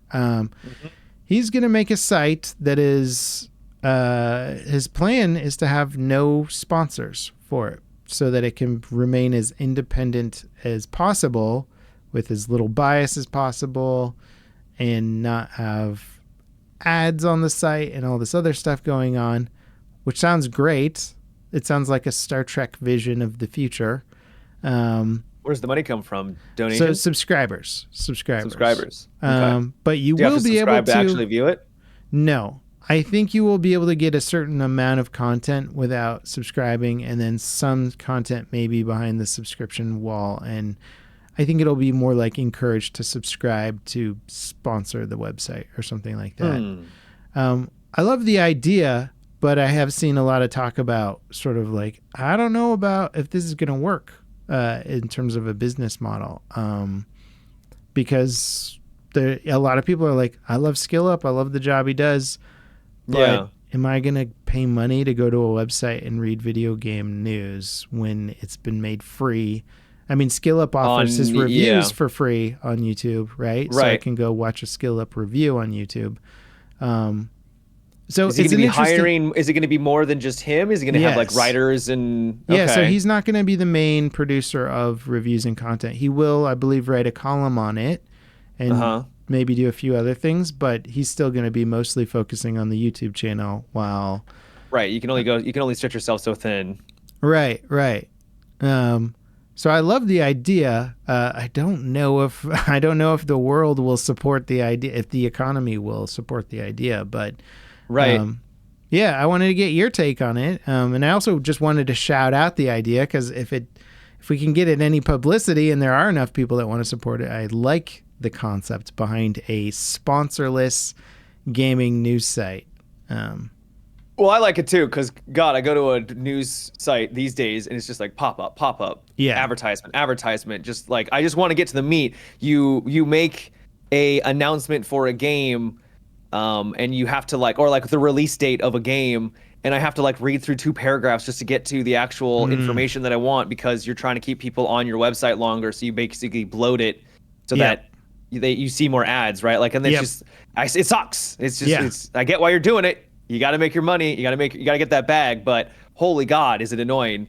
Speaker 1: He's going to make a site that is, his plan is to have no sponsors for it, so that it can remain as independent as possible with as little bias as possible and not have ads on the site and all this other stuff going on, which sounds great. It sounds like a Star Trek vision of the future.
Speaker 2: Where's the money come from? Donations?
Speaker 1: So subscribers.
Speaker 2: Okay.
Speaker 1: But you
Speaker 2: Do you
Speaker 1: will
Speaker 2: have to
Speaker 1: be able
Speaker 2: subscribe to actually view it?
Speaker 1: No. I think you will be able to get a certain amount of content without subscribing, and then some content maybe behind the subscription wall. And I think it'll be more like encouraged to subscribe to sponsor the website or something like that. I love the idea, but I have seen a lot of talk about sort of like, I don't know about if this is going to work in terms of a business model. Because a lot of people are like, I love SkillUp. I love the job he does. But am I going to pay money to go to a website and read video game news when it's been made free? I mean, SkillUp offers his reviews for free on YouTube, right? So I can go watch a SkillUp review on YouTube. So
Speaker 2: is he going to be hiring? Is it going to be more than just him? Is he going to have like writers and?
Speaker 1: Okay. Yeah, so he's not going to be the main producer of reviews and content. He will, I believe, write a column on it and maybe do a few other things, but he's still going to be mostly focusing on the YouTube channel while.
Speaker 2: Right. You can only stretch yourself so thin.
Speaker 1: Right. So I love the idea. I don't know if the world will support the idea, if the economy will support the idea, but.
Speaker 2: Right.
Speaker 1: Yeah, I wanted to get your take on it. And I also just wanted to shout out the idea because if we can get it any publicity and there are enough people that want to support it, I like the concept behind a sponsorless gaming news site.
Speaker 2: Well, I like it too because, God, I go to a news site these days and it's just like pop up, advertisement. Just like, I just want to get to the meat. You make a announcement for a game. And you have to or the release date of a game, and I have to read through 2 paragraphs just to get to the actual information that I want because you're trying to keep people on your website longer, so you basically bloat it so that you see more ads, right? And then it sucks. It's just I get why you're doing it. You got to make your money. You got to get that bag, but holy God, is it annoying.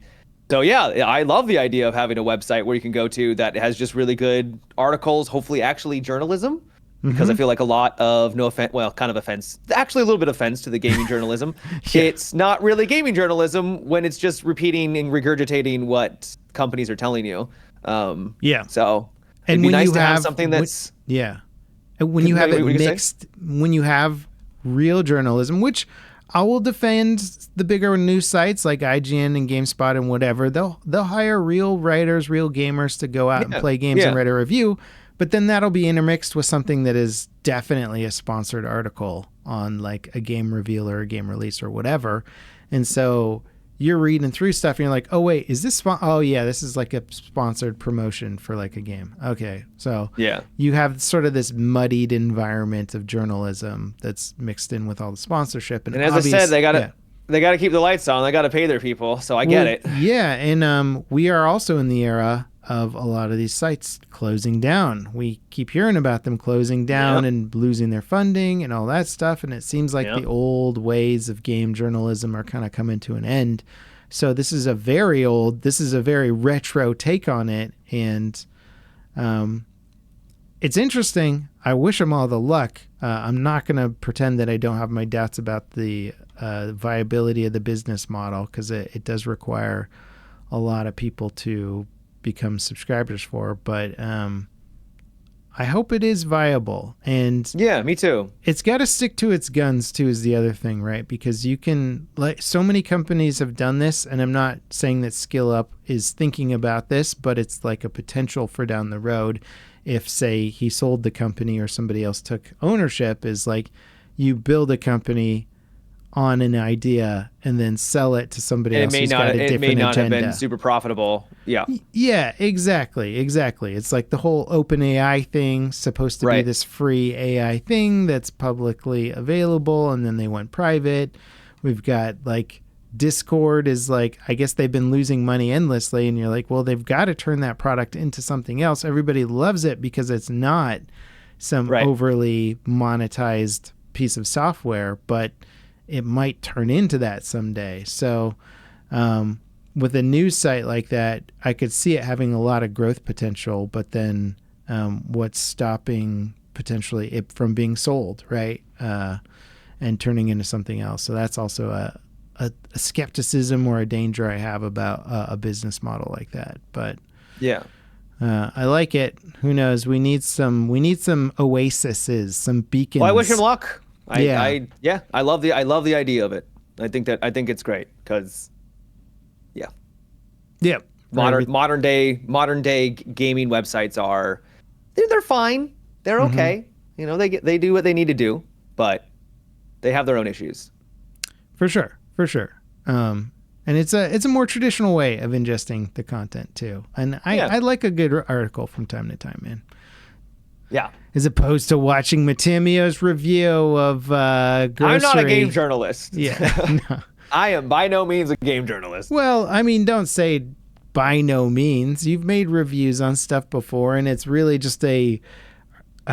Speaker 2: So yeah, I love the idea of having a website where you can go to that has just really good articles, hopefully actually journalism. Because I feel like a lot of actually a little bit of offense to the gaming journalism. It's not really gaming journalism when it's just repeating and regurgitating what companies are telling you. So it'd be nice to have something that's
Speaker 1: and when you have it mixed, when you have real journalism, which I will defend the bigger news sites like IGN and GameSpot and whatever. They'll hire real writers, real gamers to go out and play games and write a review, but then that'll be intermixed with something that is definitely a sponsored article on like a game reveal or a game release or whatever. And so you're reading through stuff and you're like, oh wait, is this oh yeah, this is like a sponsored promotion for like a game. Okay. So you have sort of this muddied environment of journalism that's mixed in with all the sponsorship.
Speaker 2: And as I said, they gotta keep the lights on. They gotta pay their people. So I get it.
Speaker 1: Yeah. And we are also in the era of a lot of these sites closing down. We keep hearing about them closing down and losing their funding and all that stuff. And it seems like the old ways of game journalism are kind of coming to an end. So this is a very retro take on it. And it's interesting. I wish them all the luck. I'm not going to pretend that I don't have my doubts about the viability of the business model, because it does require a lot of people to become subscribers for, but I hope it is viable. And
Speaker 2: yeah, me too.
Speaker 1: It's got to stick to its guns too, is the other thing, right? Because you can, like, so many companies have done this, and I'm not saying that SkillUp is thinking about this, but it's like a potential for down the road. If, say, he sold the company or somebody else took ownership, is like you build a company on an idea and then sell it to somebody else who's got a different agenda. It may not have been
Speaker 2: super profitable. Yeah.
Speaker 1: Yeah, exactly. It's like the whole open AI thing, supposed to be this free AI thing that's publicly available, and then they went private. We've got like Discord is like, I guess they've been losing money endlessly, and you're like, well, they've got to turn that product into something else. Everybody loves it because it's not some overly monetized piece of software, but it might turn into that someday. So with a news site like that, I could see it having a lot of growth potential, but then what's stopping potentially it from being sold, right? And turning into something else. So that's also a skepticism or a danger I have about a business model like that. But I like it. Who knows? We need some oases, some beacons.
Speaker 2: Well, I wish him luck. I love the idea of it. I think it's great because modern day gaming websites they're fine. They're okay. You know, they do what they need to do, but they have their own issues.
Speaker 1: For sure. And it's a more traditional way of ingesting the content too. And I like a good article from time to time, man.
Speaker 2: Yeah.
Speaker 1: As opposed to watching Matimio's review of grocery.
Speaker 2: I'm not a game journalist.
Speaker 1: Yeah. No.
Speaker 2: I am by no means a game journalist.
Speaker 1: Well, I mean, don't say by no means. You've made reviews on stuff before, and it's really just a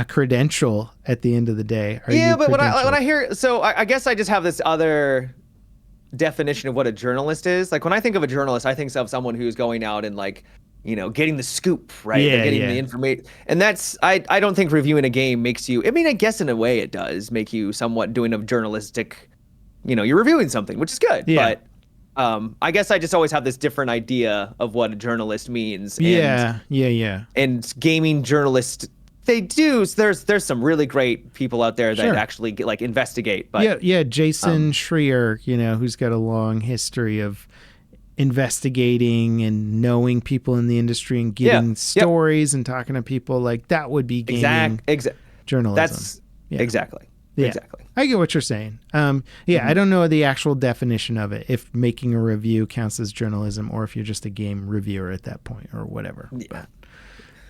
Speaker 1: credential at the end of the day.
Speaker 2: But when I hear, so I guess I just have this other definition of what a journalist is. Like when I think of a journalist, I think of someone who's going out and like, you know, getting the scoop, right?
Speaker 1: Yeah,
Speaker 2: getting the information. And that's, I don't think reviewing a game makes you, I mean, I guess in a way it does make you somewhat doing a journalistic, you know, you're reviewing something, which is good.
Speaker 1: Yeah.
Speaker 2: But I guess I just always have this different idea of what a journalist means.
Speaker 1: And,
Speaker 2: And gaming journalists, they do. There's some really great people out there that actually like investigate. But
Speaker 1: Jason Schreier, you know, who's got a long history of investigating and knowing people in the industry and getting stories and talking to people, like that would be gaming journalism.
Speaker 2: That's exactly.
Speaker 1: I get what you're saying. I don't know the actual definition of it, if making a review counts as journalism or if you're just a game reviewer at that point or whatever. Yeah. But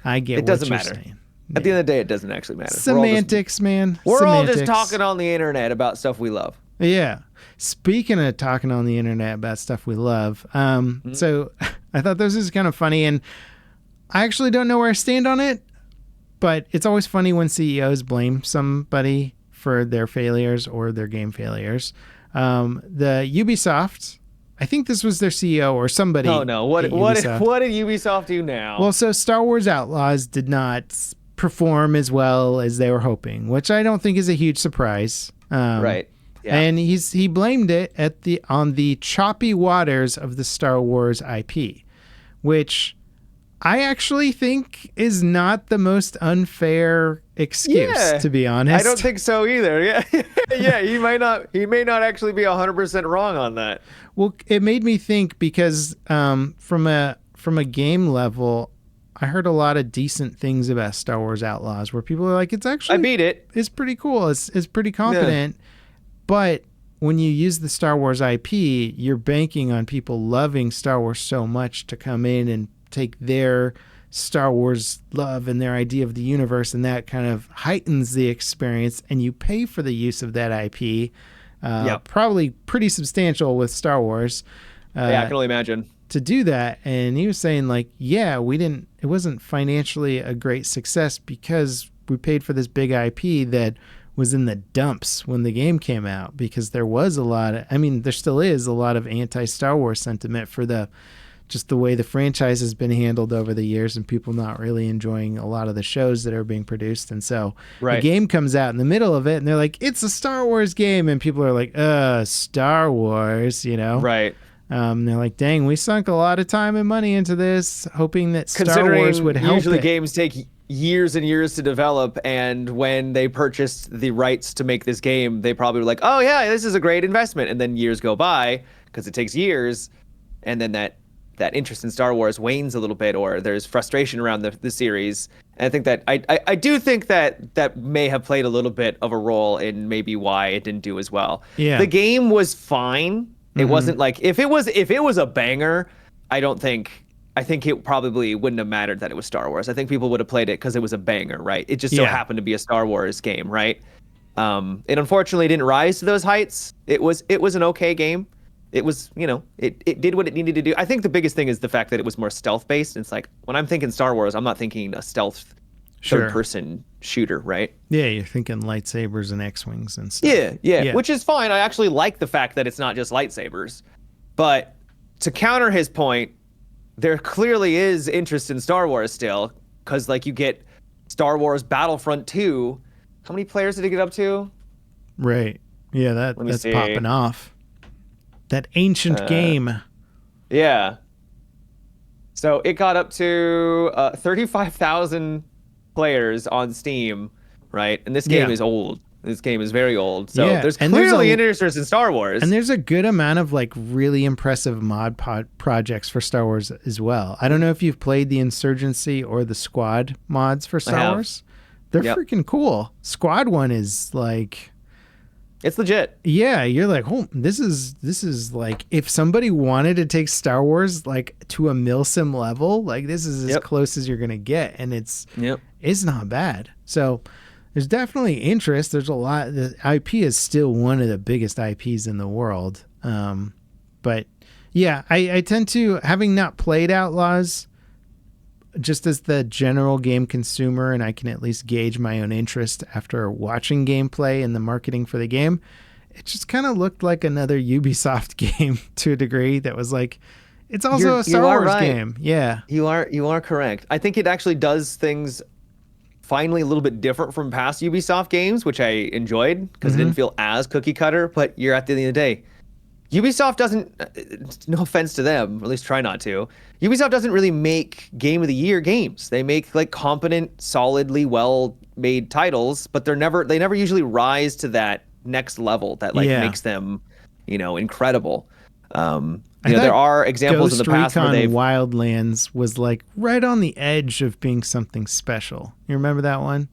Speaker 1: I get what you're saying.
Speaker 2: At the end of the day, it doesn't actually matter.
Speaker 1: Semantics, man.
Speaker 2: We're all just talking on the internet about stuff we love.
Speaker 1: Yeah. Speaking of talking on the internet about stuff we love, so I thought this was kind of funny, and I actually don't know where I stand on it, but it's always funny when CEOs blame somebody for their failures or their game failures. The Ubisoft, I think this was their CEO or somebody.
Speaker 2: Oh no! What did Ubisoft do now?
Speaker 1: Well, so Star Wars Outlaws did not perform as well as they were hoping, which I don't think is a huge surprise.
Speaker 2: Right. Yeah.
Speaker 1: And he blamed it on the choppy waters of the Star Wars IP, which I actually think is not the most unfair excuse,
Speaker 2: Yeah,
Speaker 1: to be
Speaker 2: I don't
Speaker 1: honest.
Speaker 2: think so either. Yeah, yeah, he may not actually be 100% wrong on that.
Speaker 1: Well, it made me think because from a game level, I heard a lot of decent things about Star Wars Outlaws, where people are like,
Speaker 2: I beat it.
Speaker 1: it's pretty cool, it's pretty
Speaker 2: Yeah,
Speaker 1: competent, but when you use the Star Wars IP, you're banking on people loving Star Wars so much to come in and take their Star Wars love and their idea of the universe, and that kind of heightens the experience, and you pay for the use of that IP,
Speaker 2: yep.
Speaker 1: probably pretty substantial with Star Wars,
Speaker 2: Yeah, I can only imagine.
Speaker 1: to do that. And he was saying like, yeah, it wasn't financially a great success because we paid for this big IP that was in the dumps when the game came out, because there was there still is a lot of anti-Star Wars sentiment for just the way the franchise has been handled over the years, and people not really enjoying a lot of the shows that are being produced. And so the game comes out in the middle of it and they're like, it's a Star Wars game, and people are like, Star Wars,
Speaker 2: Right.
Speaker 1: they're like, dang, we sunk a lot of time and money into this, hoping that Star Wars would help
Speaker 2: usually
Speaker 1: it.
Speaker 2: games take years and years to develop, and when they purchased the rights to make this game, they probably were like, oh yeah, this is a great investment, and then years go by because it takes years, and then that interest in Star Wars wanes a little bit, or there's frustration around the series. And I think that I do think that may have played a little bit of a role in maybe why it didn't do as well.
Speaker 1: Yeah.
Speaker 2: The game was fine. It wasn't like, if it was a banger, I think it probably wouldn't have mattered that it was Star Wars. I think people would have played it because it was a banger, right? It just so happened to be a Star Wars game, right? It unfortunately didn't rise to those heights. It was an okay game. It was, it did what it needed to do. I think the biggest thing is the fact that it was more stealth based. It's like, when I'm thinking Star Wars, I'm not thinking a stealth third person shooter, right?
Speaker 1: Yeah, you're thinking lightsabers and X-wings and stuff.
Speaker 2: Yeah, which is fine. I actually like the fact that it's not just lightsabers. But to counter his point, there clearly is interest in Star Wars still, because like you get Star Wars Battlefront 2. How many players did it get up to?
Speaker 1: Right. Yeah, that's
Speaker 2: see.
Speaker 1: popping off. That ancient game.
Speaker 2: Yeah. So it got up to 35,000 players on Steam, right? And this game is old. This game is very old. So there's clearly interest in Star Wars.
Speaker 1: And there's a good amount of like really impressive projects for Star Wars as well. I don't know if you've played the Insurgency or the Squad mods for Star Wars. They're freaking cool. Squad one is like,
Speaker 2: it's legit.
Speaker 1: Yeah, you're like, oh, this is like, if somebody wanted to take Star Wars like to a milsim level, like this is as close as you're gonna get, and it's not bad. So there's definitely interest. There's a lot. The IP is still one of the biggest IPs in the world. But yeah, I tend to, having not played Outlaws, just as the general game consumer, and I can at least gauge my own interest after watching gameplay and the marketing for the game, it just kind of looked like another Ubisoft game to a degree that was like, it's also a Star Wars game. Yeah.
Speaker 2: You are correct. I think it actually does things finally a little bit different from past Ubisoft games, which I enjoyed because it didn't feel as cookie cutter, but you're at the end of the day, Ubisoft doesn't, no offense to them, or at least try not to, Ubisoft doesn't really make Game of the Year games. They make like competent, solidly well-made titles, but they never usually rise to that next level that like makes them, incredible. There are examples
Speaker 1: Ghost
Speaker 2: in the past
Speaker 1: Recon
Speaker 2: where they've
Speaker 1: Wildlands was like right on the edge of being something special. You remember that one?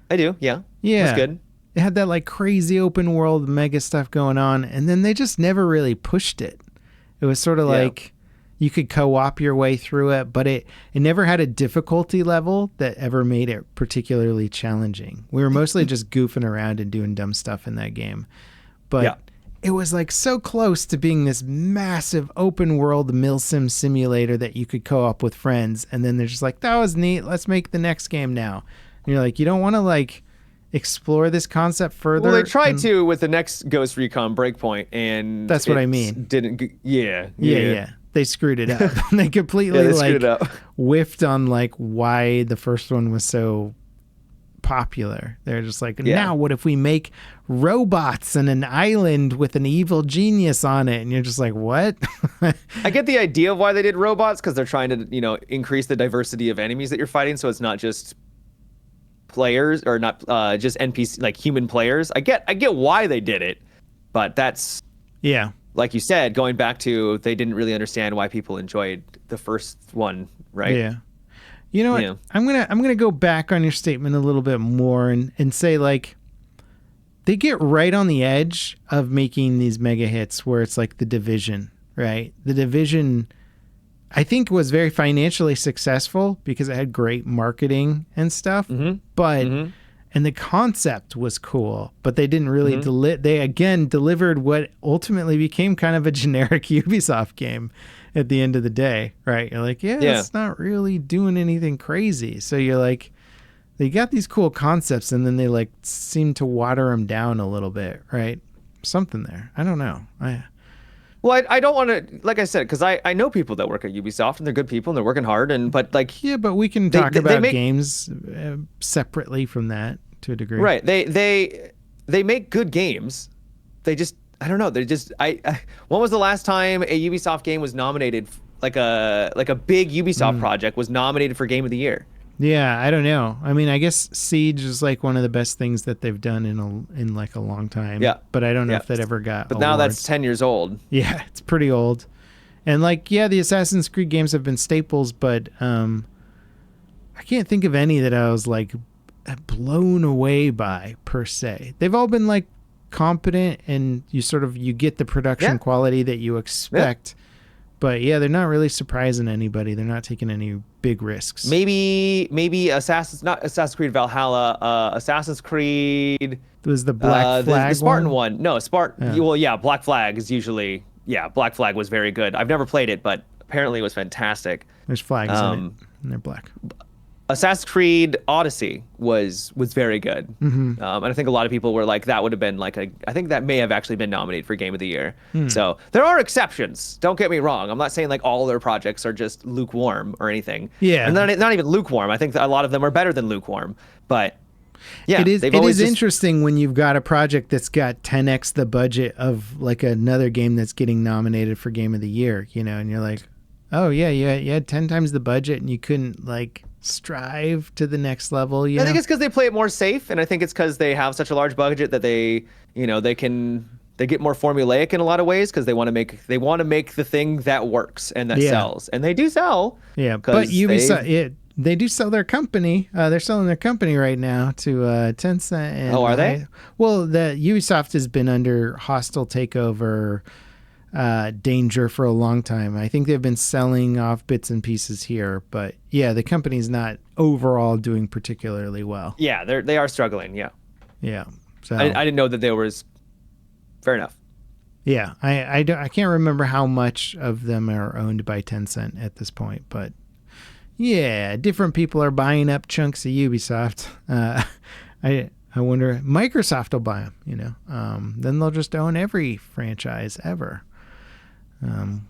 Speaker 2: I do, yeah.
Speaker 1: Yeah.
Speaker 2: That's good.
Speaker 1: It had that like crazy open world mega stuff going on, and then they just never really pushed it. It was sort of like you could co-op your way through it, but it never had a difficulty level that ever made it particularly challenging. We were mostly just goofing around and doing dumb stuff in that game. But it was like so close to being this massive open world milsim simulator that you could co-op with friends, and then they're just like, that was neat, let's make the next game now. And you're like, you don't want to like explore this concept further?
Speaker 2: Well, they tried to with the next Ghost Recon Breakpoint, and
Speaker 1: that's what I mean.
Speaker 2: Didn't. Yeah.
Speaker 1: They screwed it up. They completely screwed it up. Whiffed on like why the first one was so popular. They're just like, now what if we make robots and an island with an evil genius on it? And you're just like, what?
Speaker 2: I get the idea of why they did robots, because they're trying to, increase the diversity of enemies that you're fighting, so it's not just players or not just NPC like human players. I get why they did it, but that's
Speaker 1: Yeah.
Speaker 2: like you said, going back to they didn't really understand why people enjoyed the first one, right?
Speaker 1: Yeah. You know what?
Speaker 2: Yeah.
Speaker 1: I'm gonna go back on your statement a little bit more and say like they get right on the edge of making these mega hits where it's like The Division, right? The Division I think was very financially successful because it had great marketing and stuff. But and the concept was cool, but they didn't really they again delivered what ultimately became kind of a generic Ubisoft game at the end of the day, right? You're like, yeah, it's not really doing anything crazy. So you're like, they got these cool concepts and then they like seem to water them down a little bit, right? Something there. I don't know.
Speaker 2: Well, I don't want to, like I said, because I know people that work at Ubisoft and they're good people and they're working hard, but like
Speaker 1: yeah, but we can talk about games separately from that to a degree,
Speaker 2: right? They make good games. They just I don't know. They just when was the last time a Ubisoft game was nominated like a big Ubisoft project was nominated for Game of the Year?
Speaker 1: Yeah, I don't know. I mean, I guess Siege is like one of the best things that they've done in like a long time.
Speaker 2: Yeah.
Speaker 1: But I don't know if that ever got
Speaker 2: But
Speaker 1: awards.
Speaker 2: now that's 10 years old.
Speaker 1: Yeah, it's pretty old. And like, yeah, the Assassin's Creed games have been staples, but I can't think of any that I was like blown away by per se. They've all been like competent and you get the production quality that you expect. Yeah. But yeah, they're not really surprising anybody. They're not taking any big risks.
Speaker 2: Maybe not Assassin's Creed Valhalla, Assassin's Creed.
Speaker 1: It was the Black Flag
Speaker 2: the Spartan one. No, Spartan. Yeah. Well, yeah, Black Flag is usually Black Flag was very good. I've never played it, but apparently it was fantastic.
Speaker 1: There's flags in it, and they're black.
Speaker 2: Assassin's Creed Odyssey was very good. And I think a lot of people were like, that would have been like I think that may have actually been nominated for Game of the Year. So there are exceptions. Don't get me wrong. I'm not saying like all their projects are just lukewarm or anything.
Speaker 1: Yeah.
Speaker 2: And not even lukewarm. I think that a lot of them are better than lukewarm. But yeah,
Speaker 1: it is interesting when you've got a project that's got 10x the budget of like another game that's getting nominated for Game of the Year, and you're like, oh yeah, you had 10 times the budget and you couldn't like strive to the next level. I
Speaker 2: think it's because they play it more safe, and I think it's because they have such a large budget that they get more formulaic in a lot of ways because they want to make the thing that works and that sells, and they do sell.
Speaker 1: Yeah, but Ubisoft, they do sell their company. They're selling their company right now to Tencent. And,
Speaker 2: are they?
Speaker 1: Well, the Ubisoft has been under hostile takeover danger for a long time. I think they've been selling off bits and pieces here, but yeah, the company's not overall doing particularly well.
Speaker 2: Yeah, they are struggling. Yeah.
Speaker 1: So
Speaker 2: I didn't know that there was. Fair enough.
Speaker 1: Yeah, I can't remember how much of them are owned by Tencent at this point, but yeah, different people are buying up chunks of Ubisoft. I wonder, Microsoft will buy them. Then they'll just own every franchise ever.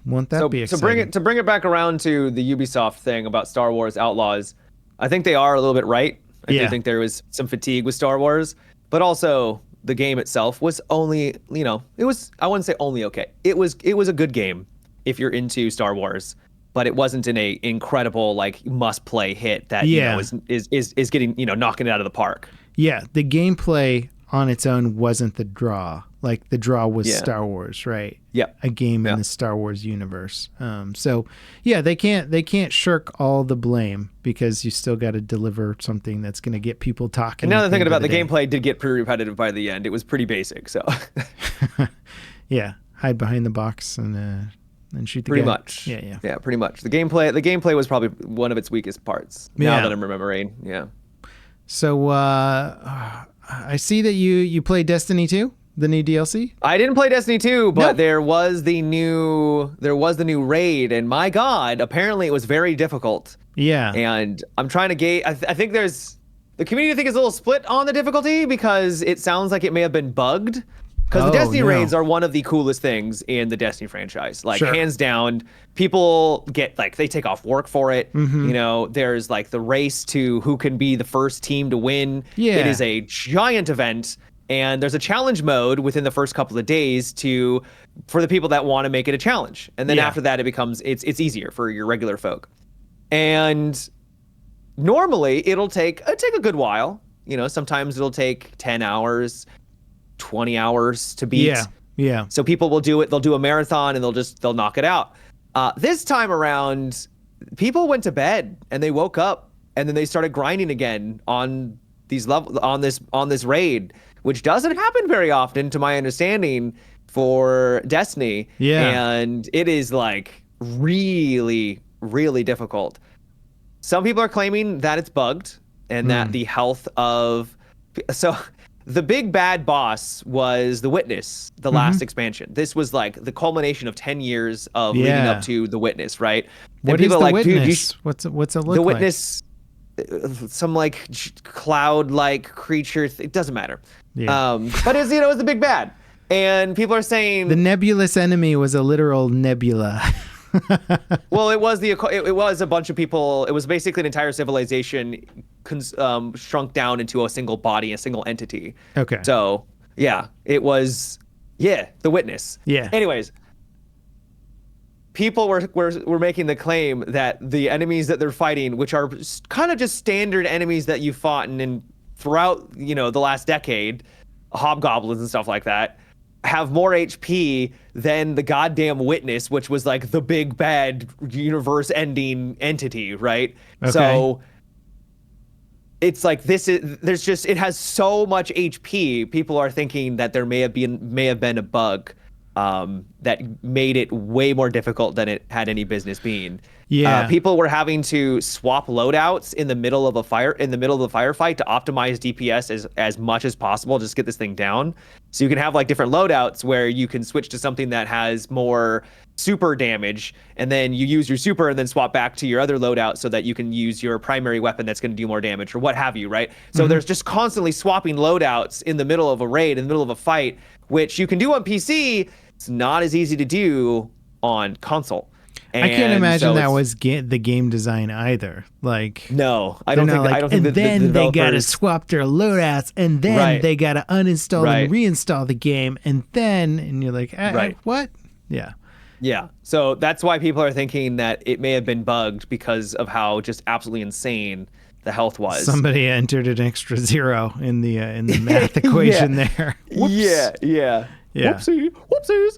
Speaker 1: Won't that be exciting?
Speaker 2: To bring it back around to the Ubisoft thing about Star Wars Outlaws, I think they are a little bit right. I do think there was some fatigue with Star Wars, but also the game itself was only, it was, I wouldn't say only okay. It was a good game if you're into Star Wars, but it wasn't an incredible like must play hit that is getting, knocking it out of the park.
Speaker 1: Yeah, the gameplay on its own wasn't the draw. Like the draw was Star Wars, right?
Speaker 2: Yeah,
Speaker 1: a game in the Star Wars universe. So yeah, they can't shirk all the blame because you still got to deliver something that's going to get people talking.
Speaker 2: And now that I'm thinking about the gameplay, did get pretty repetitive by the end. It was pretty basic. So
Speaker 1: yeah, hide behind the box and shoot the
Speaker 2: pretty
Speaker 1: guy.
Speaker 2: Much.
Speaker 1: Yeah,
Speaker 2: pretty much. The gameplay was probably one of its weakest parts. Now that I'm remembering,
Speaker 1: So I see that you play Destiny 2. The new DLC?
Speaker 2: I didn't play Destiny 2, but there was the new raid, and my God, apparently it was very difficult.
Speaker 1: Yeah.
Speaker 2: And I'm trying to gauge. I think the community I think is a little split on the difficulty because it sounds like it may have been bugged. Because the Destiny raids are one of the coolest things in the Destiny franchise. Like, hands down, people get, like, they take off work for it. There's, like, the race to who can be the first team to win.
Speaker 1: Yeah.
Speaker 2: It is a giant event. And there's a challenge mode within the first couple of days for the people that want to make it a challenge. And then after that, it's easier for your regular folk. And normally it'll take a good while sometimes it'll take 10 hours, 20 hours to beat.
Speaker 1: Yeah. Yeah.
Speaker 2: So people will do it. They'll do a marathon and they'll knock it out. This time around, people went to bed and they woke up and then they started grinding again on this raid, which doesn't happen very often, to my understanding, for Destiny.
Speaker 1: Yeah.
Speaker 2: And it is like really, really difficult. Some people are claiming that it's bugged and that the health of the big bad boss was the Witness, the last expansion. This was like the culmination of 10 years of leading up to the Witness, right? And
Speaker 1: What is
Speaker 2: people
Speaker 1: the
Speaker 2: are like,
Speaker 1: Witness?
Speaker 2: Dude,
Speaker 1: What's it look
Speaker 2: the
Speaker 1: like?
Speaker 2: Witness, some like cloud-like creature. It doesn't matter.
Speaker 1: Yeah.
Speaker 2: But it's the big bad, and people are saying
Speaker 1: The nebulous enemy was a literal nebula.
Speaker 2: well, it was a bunch of people. It was basically an entire civilization shrunk down into a single body, a single entity.
Speaker 1: Okay.
Speaker 2: So yeah, it was the Witness.
Speaker 1: Yeah.
Speaker 2: Anyways, people were making the claim that the enemies that they're fighting, which are kind of just standard enemies that you fought in throughout the last decade, hobgoblins and stuff like that, have more HP than the goddamn Witness, which was like the big bad universe-ending entity, right?
Speaker 1: Okay.
Speaker 2: So it's like it has so much HP. People are thinking that there may have been a bug that made it way more difficult than it had any business being.
Speaker 1: Yeah.
Speaker 2: People were having to swap loadouts in the middle of the firefight to optimize DPS as much as possible, just get this thing down. So you can have like different loadouts where you can switch to something that has more super damage, and then you use your super and then swap back to your other loadout so that you can use your primary weapon that's going to do more damage or what have you, right? So there's just constantly swapping loadouts in the middle of a raid, in the middle of a fight, which you can do on PC. It's not as easy to do on console.
Speaker 1: I can't imagine that was the game design either. Like,
Speaker 2: no, I don't think.
Speaker 1: Like,
Speaker 2: I don't think.
Speaker 1: And then they gotta swap their loadouts, and then they gotta uninstall and reinstall the game, and you're like, what? Yeah.
Speaker 2: Yeah. So that's why people are thinking that it may have been bugged because of how just absolutely insane the health was.
Speaker 1: Somebody entered an extra 0 in the math equation there. Whoops.
Speaker 2: Yeah. Whoopsies.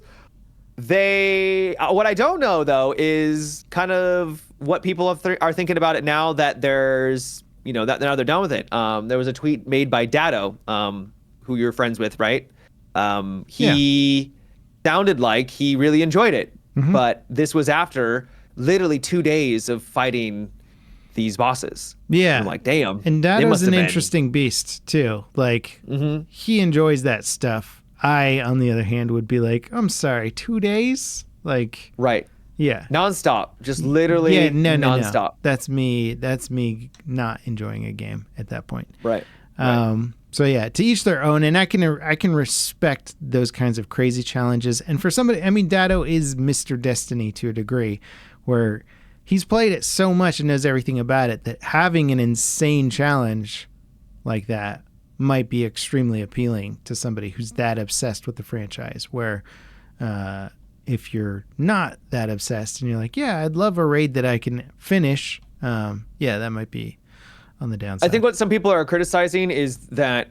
Speaker 2: What I don't know though is kind of what people are thinking about it now that there's that now they're done with it. There was a tweet made by Datto, who you're friends with, right? He sounded like he really enjoyed it, but this was after literally 2 days of fighting these bosses.
Speaker 1: Yeah.
Speaker 2: I'm like, damn.
Speaker 1: And Datto's an interesting beast too. Like, he enjoys that stuff. I, on the other hand, would be like, I'm sorry, 2 days? Like,
Speaker 2: right.
Speaker 1: Yeah.
Speaker 2: Nonstop. Just literally nonstop.
Speaker 1: No. That's me not enjoying a game at that point.
Speaker 2: Right.
Speaker 1: So yeah, to each their own, and I can respect those kinds of crazy challenges. And for somebody, I mean, Datto is Mr. Destiny to a degree, where he's played it so much and knows everything about it that having an insane challenge like that might be extremely appealing to somebody who's that obsessed with the franchise. Where if you're not that obsessed and you're like, yeah, I'd love a raid that I can finish, that might be on the downside.
Speaker 2: I think what some people are criticizing is that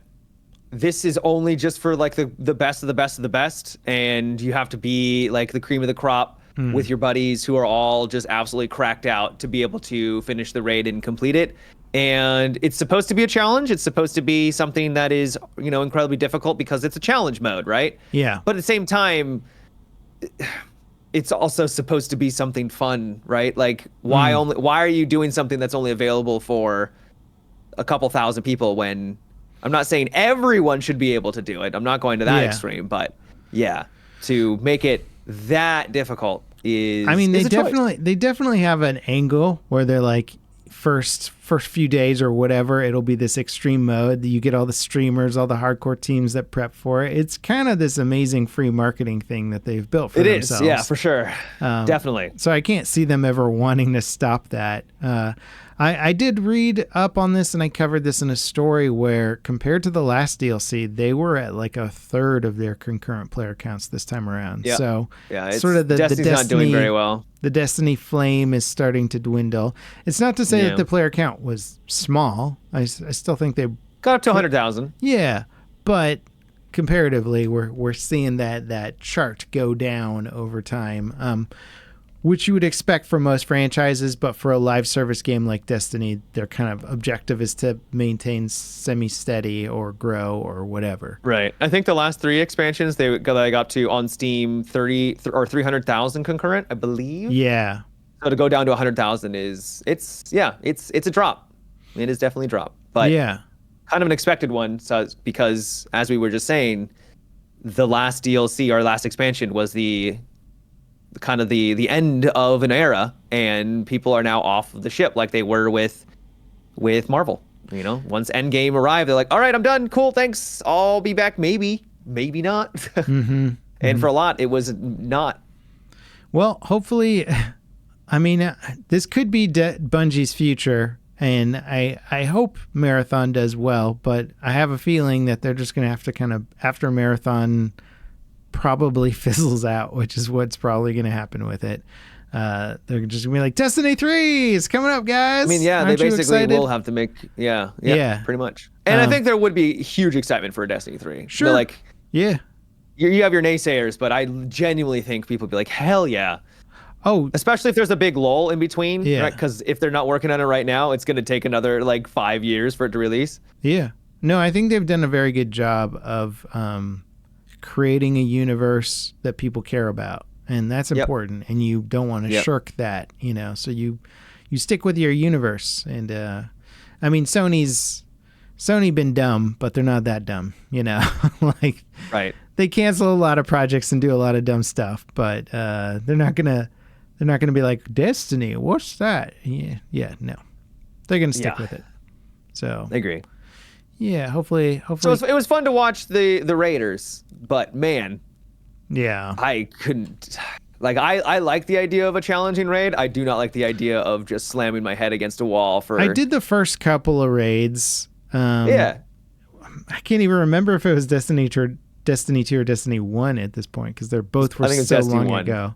Speaker 2: this is only just for like the best of the best of the best, and you have to be like the cream of the crop with your buddies who are all just absolutely cracked out to be able to finish the raid and complete it. And it's supposed to be a challenge. It's supposed to be something that is, incredibly difficult because it's a challenge mode, right?
Speaker 1: Yeah.
Speaker 2: But at the same time, it's also supposed to be something fun, right? Like, why are you doing something that's only available for a couple thousand people when I'm not saying everyone should be able to do it. I'm not going to that extreme, but to make it that difficult is,
Speaker 1: I mean, they
Speaker 2: choice.
Speaker 1: definitely have an angle where they're like, first few days or whatever, it'll be this extreme mode. You get all the streamers, all the hardcore teams that prep for it. It's kind of this amazing free marketing thing that they've built for themselves.
Speaker 2: It is, yeah, for sure. Definitely.
Speaker 1: So I can't see them ever wanting to stop that. I did read up on this, and I covered this in a story where, compared to the last DLC, they were at like a third of their concurrent player counts this time around.
Speaker 2: Yeah.
Speaker 1: So
Speaker 2: it's
Speaker 1: sort of the
Speaker 2: Destiny's not doing very well.
Speaker 1: The Destiny flame is starting to dwindle. It's not to say that the player count was small. I still think they
Speaker 2: Got up to 100,000.
Speaker 1: Yeah, but comparatively, we're seeing that chart go down over time, which you would expect for most franchises. But for a live service game like Destiny, their kind of objective is to maintain semi-steady or grow or whatever.
Speaker 2: Right. I think the last 3 expansions they got up to on Steam 30 or 300,000 concurrent, I believe.
Speaker 1: Yeah.
Speaker 2: So to go down to 100,000 it's a drop. It is definitely a drop. But
Speaker 1: yeah.
Speaker 2: Kind of an expected one, so, because as we were just saying, the last DLC or last expansion was the end of an era, and people are now off of the ship like they were with Marvel. You know, once Endgame arrived, they're like, all right, I'm done. Cool, thanks. I'll be back. Maybe not. And for a lot, it was not.
Speaker 1: Well, hopefully, I mean, this could be Bungie's future. And I hope Marathon does well, but I have a feeling that they're just going to have to kind of, after Marathon probably fizzles out, which is what's probably going to happen with it. They're just going to be like, Destiny 3 is coming up, guys.
Speaker 2: I mean, yeah,
Speaker 1: Aren't
Speaker 2: they basically
Speaker 1: excited?
Speaker 2: will have to make, yeah, pretty much. And I think there would be huge excitement for Destiny 3.
Speaker 1: Sure.
Speaker 2: They're like,
Speaker 1: yeah.
Speaker 2: You have your naysayers, but I genuinely think people would be like, hell yeah.
Speaker 1: Oh,
Speaker 2: especially if there's a big lull in between,
Speaker 1: yeah.
Speaker 2: right? Because if they're not working on it right now, it's going to take another like 5 years for it to release.
Speaker 1: Yeah. No, I think they've done a very good job of creating a universe that people care about, and that's important. And you don't want to shirk that, you know. So you stick with your universe. And I mean, Sony been dumb, but they're not that dumb, you know. Like,
Speaker 2: right?
Speaker 1: They cancel a lot of projects and do a lot of dumb stuff, but they're not gonna be like, Destiny, what's that? Yeah, no. They're gonna stick with it. So
Speaker 2: I agree.
Speaker 1: Yeah, hopefully.
Speaker 2: So it was fun to watch the Raiders, but man,
Speaker 1: yeah,
Speaker 2: I couldn't. Like, I like the idea of a challenging raid. I do not like the idea of just slamming my head against a wall for.
Speaker 1: I did the first couple of raids.
Speaker 2: Yeah.
Speaker 1: I can't even remember if it was Destiny 2 or Destiny 1 at this point, because they're both were so long ago.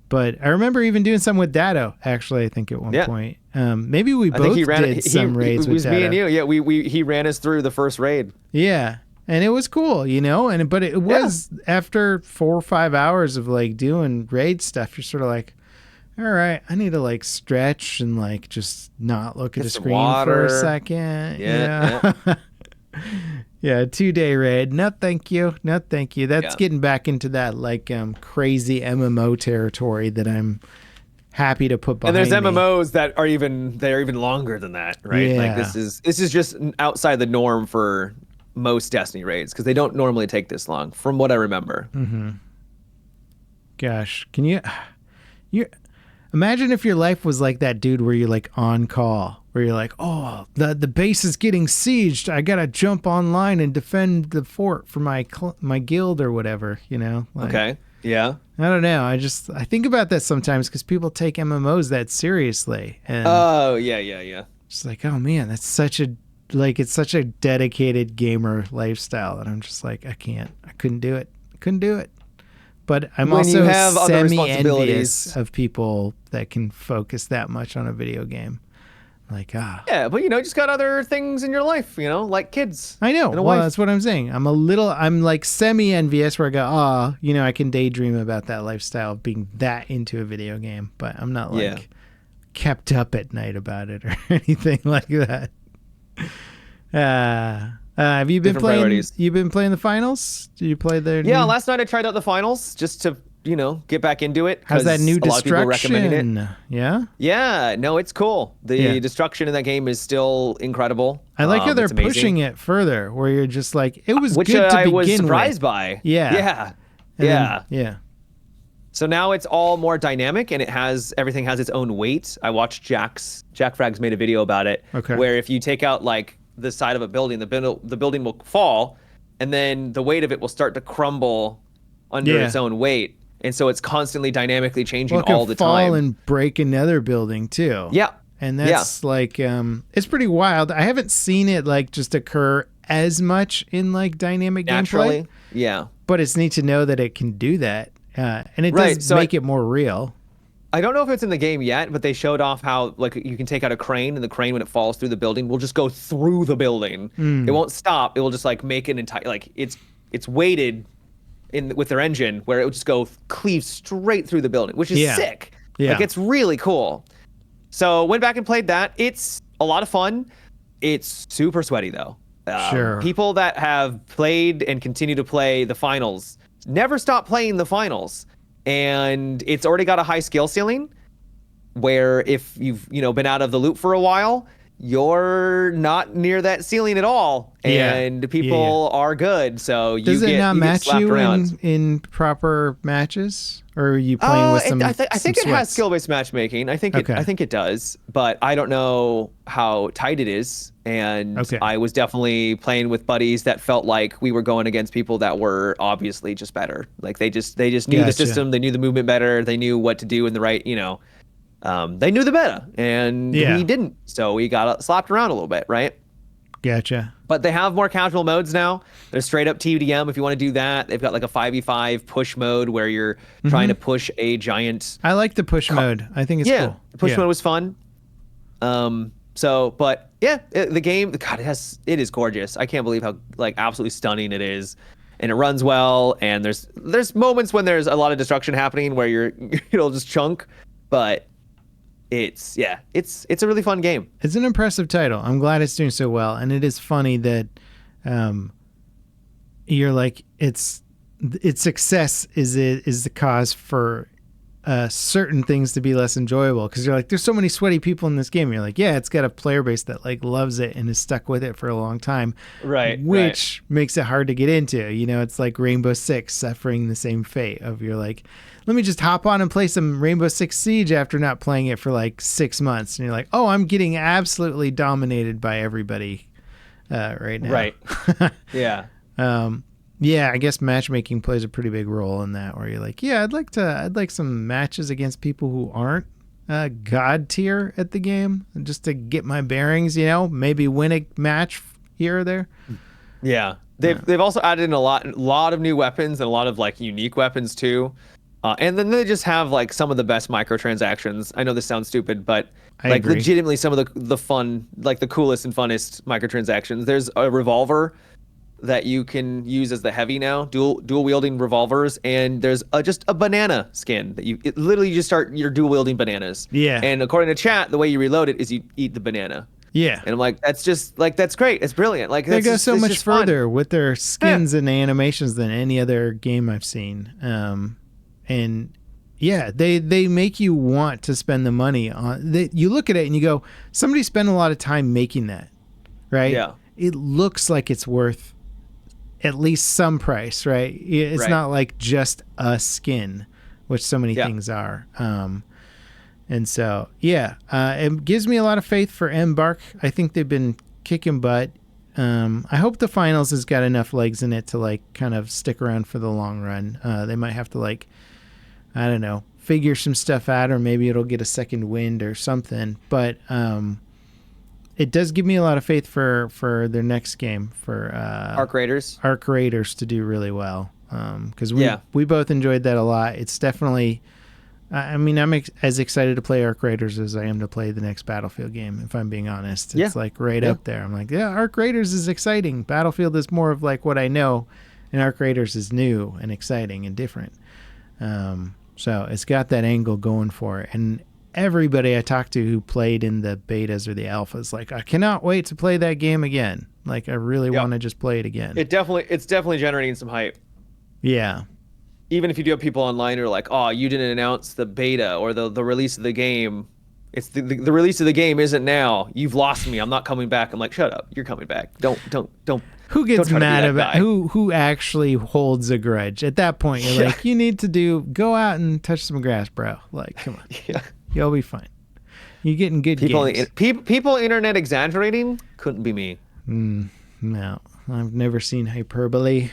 Speaker 1: But I remember even doing some with Dado, actually, I think at one point. Maybe we both did some raids with Dado.
Speaker 2: It was me and you. Yeah, he ran us through the first raid.
Speaker 1: Yeah. And it was cool, you know, but it was after 4 or 5 hours of like doing raid stuff, you're sort of like, all right, I need to like stretch and like just not look at the screen for a second. Yeah. Yeah, 2-day raid. No, thank you. No, thank you. That's getting back into that like crazy MMO territory that I'm happy to put behind.
Speaker 2: And there's
Speaker 1: me.
Speaker 2: MMOs that are even longer than that, right?
Speaker 1: Yeah.
Speaker 2: Like this is just outside the norm for most Destiny raids, because they don't normally take this long, from what I remember.
Speaker 1: Mm-hmm. Gosh, can you imagine if your life was like that dude where you're like on call, where you're like, oh, the base is getting sieged, I gotta jump online and defend the fort for my guild or whatever, you know? Like,
Speaker 2: okay. Yeah.
Speaker 1: I don't know. I think about that sometimes because people take MMOs that seriously. And
Speaker 2: oh yeah.
Speaker 1: It's like, oh man, that's such a dedicated gamer lifestyle, and I'm just like, I couldn't do it. But I'm also semi-envious of people that can focus that much on a video game. Like,
Speaker 2: yeah, but you just got other things in your life, like kids.
Speaker 1: I know. Well, that's what I'm saying. I'm like semi-envious where I go, I can daydream about that lifestyle of being that into a video game, but I'm not like kept up at night about it or anything like that. Have you been playing? Priorities. You've been playing the finals? Did you play the?
Speaker 2: Yeah, last night I tried out the finals just to get back into it.
Speaker 1: How's that new Destruction?
Speaker 2: Recommended it.
Speaker 1: Yeah.
Speaker 2: Yeah. No, it's cool. The Destruction in that game is still incredible.
Speaker 1: I like how they're pushing it further, where you're just like, it was
Speaker 2: which
Speaker 1: good to begin
Speaker 2: I was surprised
Speaker 1: with.
Speaker 2: by.
Speaker 1: Yeah.
Speaker 2: Yeah. So now it's all more dynamic, and everything has its own weight. I watched Jack Frags made a video about it, where if you take out like the side of a building, the building will fall, and then the weight of it will start to crumble under its own weight, and so it's constantly dynamically changing all the time.
Speaker 1: Fall and break another building too.
Speaker 2: Yeah,
Speaker 1: and that's like it's pretty wild. I haven't seen it like just occur as much in like dynamic gameplay.
Speaker 2: Yeah,
Speaker 1: but it's neat to know that it can do that. And it does make it more real.
Speaker 2: I don't know if it's in the game yet, but they showed off how like you can take out a crane, and the crane, when it falls through the building, will just go through the building. It won't stop. It will just like make an entire like it's weighted in with their engine where it would just go cleave straight through the building, which is sick.
Speaker 1: Yeah.
Speaker 2: Like it's really cool. So went back and played that. It's a lot of fun. It's super sweaty though.
Speaker 1: Sure.
Speaker 2: People that have played and continue to play the finals never stop playing the finals. And it's already got a high skill ceiling where if you've, been out of the loop for a while, you're not near that ceiling at all. And people are good. So
Speaker 1: Does it not match you in proper matches? Or are you playing with some
Speaker 2: I think it has skill-based matchmaking. I think it does, but I don't know how tight it is. And I was definitely playing with buddies that felt like we were going against people that were obviously just better. Like they just knew the system, they knew the movement better, they knew what to do in the right, they knew the meta, and we didn't. So we got slapped around a little bit, right?
Speaker 1: Gotcha.
Speaker 2: But they have more casual modes now. There's straight up TDM if you want to do that. They've got like a 5v5 push mode where you're trying to push a giant.
Speaker 1: I like the push mode. I think it's cool.
Speaker 2: The push mode was fun. But yeah, the game, God, it is gorgeous. I can't believe how like absolutely stunning it is. And it runs well, and there's moments when there's a lot of destruction happening where it'll just chunk, but it's a really fun game.
Speaker 1: It's an impressive title. I'm glad it's doing so well, and it is funny that you're like its success is the cause for certain things to be less enjoyable, because you're like, there's so many sweaty people in this game. And you're like, yeah, it's got a player base that like loves it and is stuck with it for a long time, which makes it hard to get into. It's like Rainbow Six suffering the same fate of you're like, let me just hop on and play some Rainbow Six Siege after not playing it for like 6 months, and you're like, oh, I'm getting absolutely dominated by everybody right now.
Speaker 2: Right. Yeah.
Speaker 1: Yeah, I guess matchmaking plays a pretty big role in that, where you're like, yeah, I'd like some matches against people who aren't god tier at the game, just to get my bearings, maybe win a match here or there.
Speaker 2: Yeah. They've also added in a lot of new weapons and a lot of like unique weapons too. And then they just have like some of the best microtransactions. I know this sounds stupid, but I agree. Legitimately some of the fun, like the coolest and funnest microtransactions. There's a revolver that you can use as the heavy now, dual wielding revolvers, and there's just a banana skin that literally just start your dual wielding bananas.
Speaker 1: Yeah.
Speaker 2: And according to chat, the way you reload it is you eat the banana.
Speaker 1: Yeah.
Speaker 2: And I'm like, that's great. It's brilliant. Like
Speaker 1: they go so much further with their skins and animations than any other game I've seen. And yeah, they make you want to spend the money on. You look at it and you go, somebody spent a lot of time making that, right?
Speaker 2: Yeah.
Speaker 1: It looks like it's worth at least some price, right? It's not like just a skin, which so many things are. And so, it gives me a lot of faith for Embark. I think they've been kicking butt. I hope the finals has got enough legs in it to like kind of stick around for the long run. They might have to like, I don't know, figure some stuff out, or maybe it'll get a second wind or something. But it does give me a lot of faith for their next game, for
Speaker 2: Arc Raiders
Speaker 1: to do really well. Because we both enjoyed that a lot. It's definitely, I'm as excited to play Arc Raiders as I am to play the next Battlefield game, if I'm being honest. It's like right up there. I'm like, yeah, Arc Raiders is exciting. Battlefield is more of like what I know, and Arc Raiders is new and exciting and different. So it's got that angle going for it. And everybody I talked to who played in the betas or the alphas, like, I cannot wait to play that game again. Like, I really want to just play it again.
Speaker 2: It's definitely generating some hype.
Speaker 1: Yeah.
Speaker 2: Even if you do have people online who are like, oh, you didn't announce the beta or the release of the game. It's the release of the game isn't now. You've lost me. I'm not coming back. I'm like, shut up. You're coming back. Don't.
Speaker 1: Who gets mad about who actually holds a grudge? At that point, you're like, you need to go out and touch some grass, bro. Like, come on. You'll be fine. You're getting good games.
Speaker 2: People internet exaggerating couldn't be me.
Speaker 1: No, I've never seen hyperbole.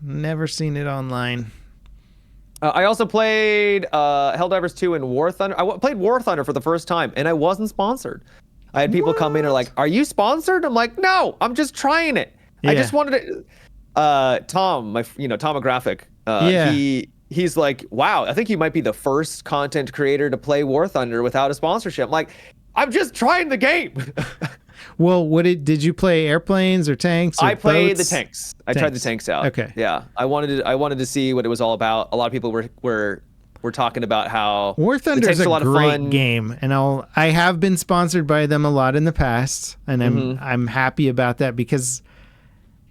Speaker 1: Never seen it online.
Speaker 2: I also played Helldivers 2 and War Thunder. I played War Thunder for the first time, and I wasn't sponsored. I had people come in and are like, are you sponsored? I'm like, no, I'm just trying it. I just wanted to. Tom, Tomographic, he he's like, wow, I think you might be the first content creator to play War Thunder without a sponsorship. I'm like, I'm just trying the game.
Speaker 1: Well, did you play airplanes or tanks or
Speaker 2: I played
Speaker 1: boats?
Speaker 2: the tanks. I tried the tanks out.
Speaker 1: Okay.
Speaker 2: Yeah, I wanted to see what it was all about. A lot of people were talking about how
Speaker 1: War Thunder is
Speaker 2: a
Speaker 1: a
Speaker 2: lot of
Speaker 1: great
Speaker 2: fun.
Speaker 1: game, and I have been sponsored by them a lot in the past, and I'm happy about that because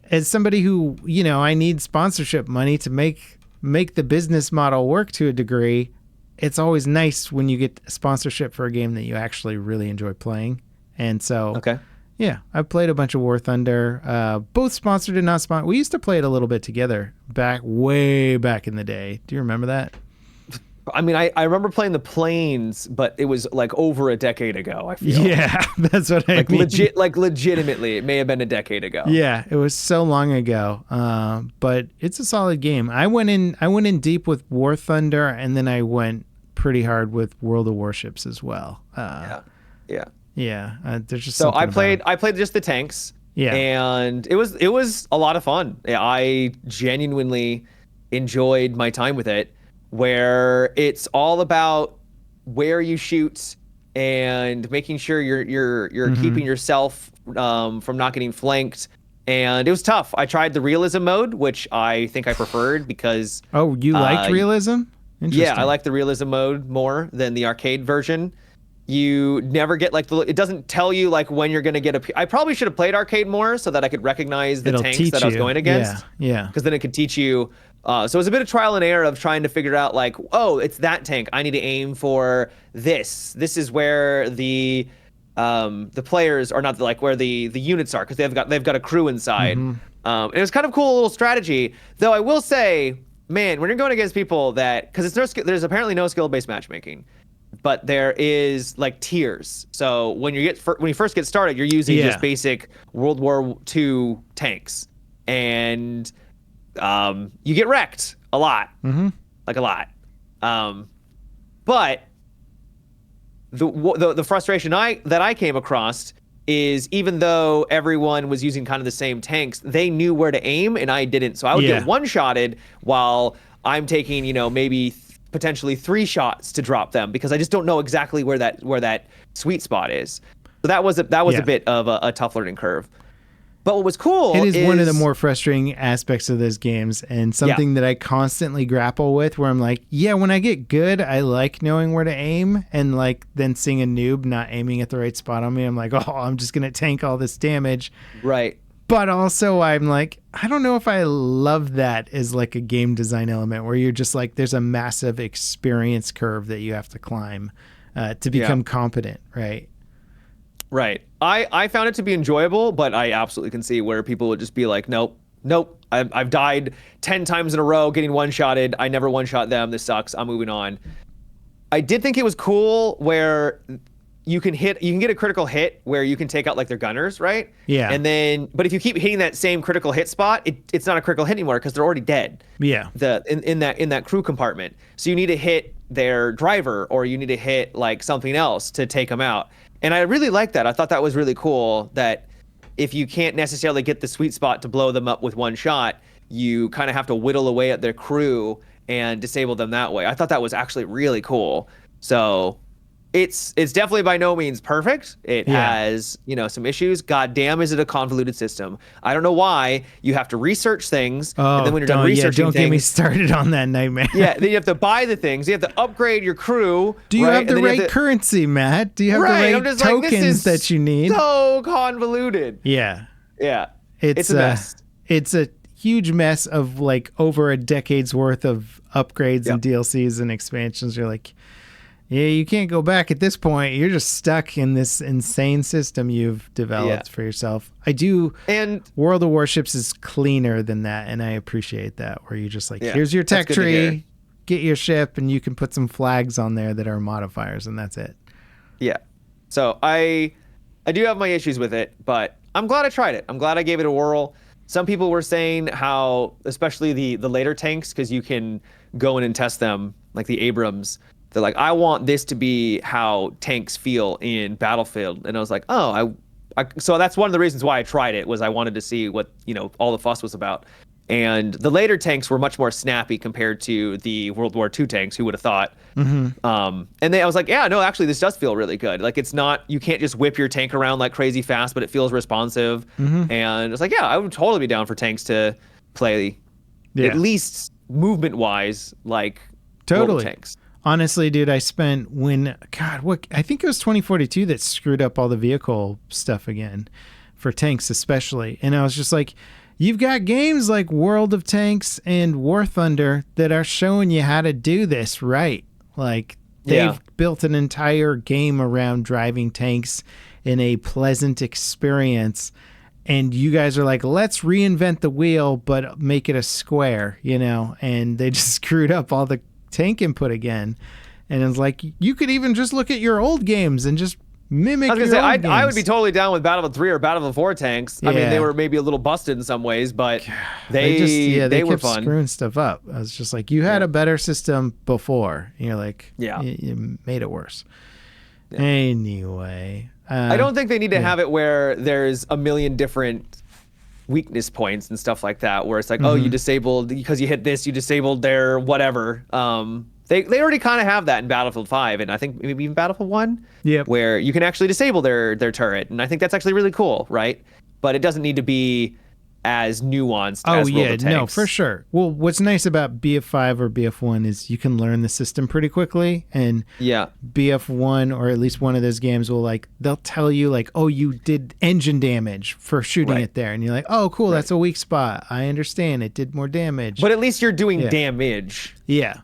Speaker 1: as somebody who, I need sponsorship money to make the business model work to a degree. It's always nice when you get sponsorship for a game that you actually really enjoy playing. And so,
Speaker 2: Okay.
Speaker 1: Yeah, I've played a bunch of War Thunder, both sponsored and not sponsored. We used to play it a little bit together way back in the day. Do you remember that?
Speaker 2: I mean, I remember playing the planes, but it was like over a decade ago, I feel.
Speaker 1: Yeah, that's what I mean.
Speaker 2: Legitimately, it may have been a decade ago.
Speaker 1: Yeah, it was so long ago. But it's a solid game. I went in deep with War Thunder, and then I went pretty hard with World of Warships as well.
Speaker 2: Yeah.
Speaker 1: There's just
Speaker 2: so I played just the tanks.
Speaker 1: Yeah.
Speaker 2: And it was a lot of fun. I genuinely enjoyed my time with it, where it's all about where you shoot and making sure you're keeping yourself from not getting flanked. And it was tough. I tried the realism mode, which I think I preferred because
Speaker 1: you liked realism?
Speaker 2: Yeah, I like the realism mode more than the arcade version. You never get it doesn't tell you like when you're going to get I probably should have played arcade more so that I could recognize the tanks that I was going against.
Speaker 1: Yeah.
Speaker 2: Because then it could teach you. So it was a bit of trial and error of trying to figure out like, oh, it's that tank. I need to aim for this. This is where the players are not like where the units are because they've got a crew inside. It was kind of cool little strategy. Though I will say, man, when you're going against people because there's apparently no skill-based matchmaking. But there is like tiers. So when you first get started, you're using just basic World War II tanks, and you get wrecked a lot, like a lot. But the frustration that I came across is even though everyone was using kind of the same tanks, they knew where to aim and I didn't. So I would get one-shotted while I'm taking maybe potentially 3 shots to drop them because I just don't know exactly where that sweet spot is. So that was a bit of a tough learning curve. But what was cool
Speaker 1: is one of the more frustrating aspects of those games and something that I constantly grapple with where I'm like, when I get good, I like knowing where to aim and like then seeing a noob not aiming at the right spot on me. I'm like, oh, I'm just going to tank all this damage.
Speaker 2: Right.
Speaker 1: But also I'm like, I don't know if I love that as like a game design element where you're just like, there's a massive experience curve that you have to climb to become competent, right?
Speaker 2: Right. I found it to be enjoyable, but I absolutely can see where people would just be like, nope. I've died 10 times in a row getting one-shotted. I never one-shot them. This sucks. I'm moving on. I did think it was cool where you can get a critical hit where you can take out like their gunners, right?
Speaker 1: Yeah.
Speaker 2: And then, but if you keep hitting that same critical hit spot, it's not a critical hit anymore because they're already dead.
Speaker 1: Yeah.
Speaker 2: In that crew compartment. So you need to hit their driver or you need to hit like something else to take them out. And I really like that. I thought that was really cool that if you can't necessarily get the sweet spot to blow them up with one shot, you kind of have to whittle away at their crew and disable them that way. I thought that was actually really cool. So it's definitely by no means perfect. It has, some issues. God damn, is it a convoluted system? I don't know why you have to research things. And then when you're done researching
Speaker 1: don't get me started on that nightmare.
Speaker 2: Then you have to buy the things. You have to upgrade your crew.
Speaker 1: Do you have the right currency, Matt? Do you have the right tokens that you need?
Speaker 2: So convoluted.
Speaker 1: Yeah.
Speaker 2: Yeah. It's a mess.
Speaker 1: It's a huge mess of like over a decade's worth of upgrades and DLCs and expansions. You're like, you can't go back at this point. You're just stuck in this insane system you've developed for yourself. And World of Warships is cleaner than that, and I appreciate that, where you just like, here's your tech tree, get your ship, and you can put some flags on there that are modifiers, and that's it.
Speaker 2: Yeah. So I do have my issues with it, but I'm glad I tried it. I'm glad I gave it a whirl. Some people were saying how, especially the later tanks, because you can go in and test them, like the Abrams. They're like, I want this to be how tanks feel in Battlefield. And I was like, oh, so that's one of the reasons why I tried it, was I wanted to see what, all the fuss was about. And the later tanks were much more snappy compared to the World War II tanks. Who would have thought? And I was like, yeah, no, actually, this does feel really good. Like, it's not, you can't just whip your tank around like crazy fast, but it feels responsive. And it's like, yeah, I would totally be down for tanks to play at least movement wise, like World of Tanks.
Speaker 1: Honestly, dude, I spent I think it was 2042 that screwed up all the vehicle stuff again for tanks, especially. And I was just like, you've got games like World of Tanks and War Thunder that are showing you how to do this right. Like, they've built an entire game around driving tanks in a pleasant experience. And you guys are like, let's reinvent the wheel, but make it a square, you know? And they just screwed up all the tank input again. And it's like, you could even just look at your old games and just mimic your old games.
Speaker 2: I would be totally down with Battlefield 3 or Battlefield 4 tanks. I mean, they were maybe a little busted in some ways, but they were
Speaker 1: kept
Speaker 2: fun.
Speaker 1: Screwing stuff up. I was just like, you had a better system before. And you're like, you made it worse. Anyway.
Speaker 2: I don't think they need to have it where there's a million different weakness points and stuff like that, where it's like, oh, you disabled, because you hit this, you disabled their whatever. They already kind of have that in Battlefield 5, and I think maybe even Battlefield 1, where you can actually disable their turret, and I think that's actually really cool, right? But it doesn't need to be as nuanced as World of Tanks.
Speaker 1: No, for sure. Well, what's nice about BF5 or BF1 is you can learn the system pretty quickly, and BF1 or at least one of those games will they'll tell you like, oh, you did engine damage for shooting it there, and you're like, oh, cool, that's a weak spot. I understand, it did more damage.
Speaker 2: But at least you're doing damage.
Speaker 1: Yeah.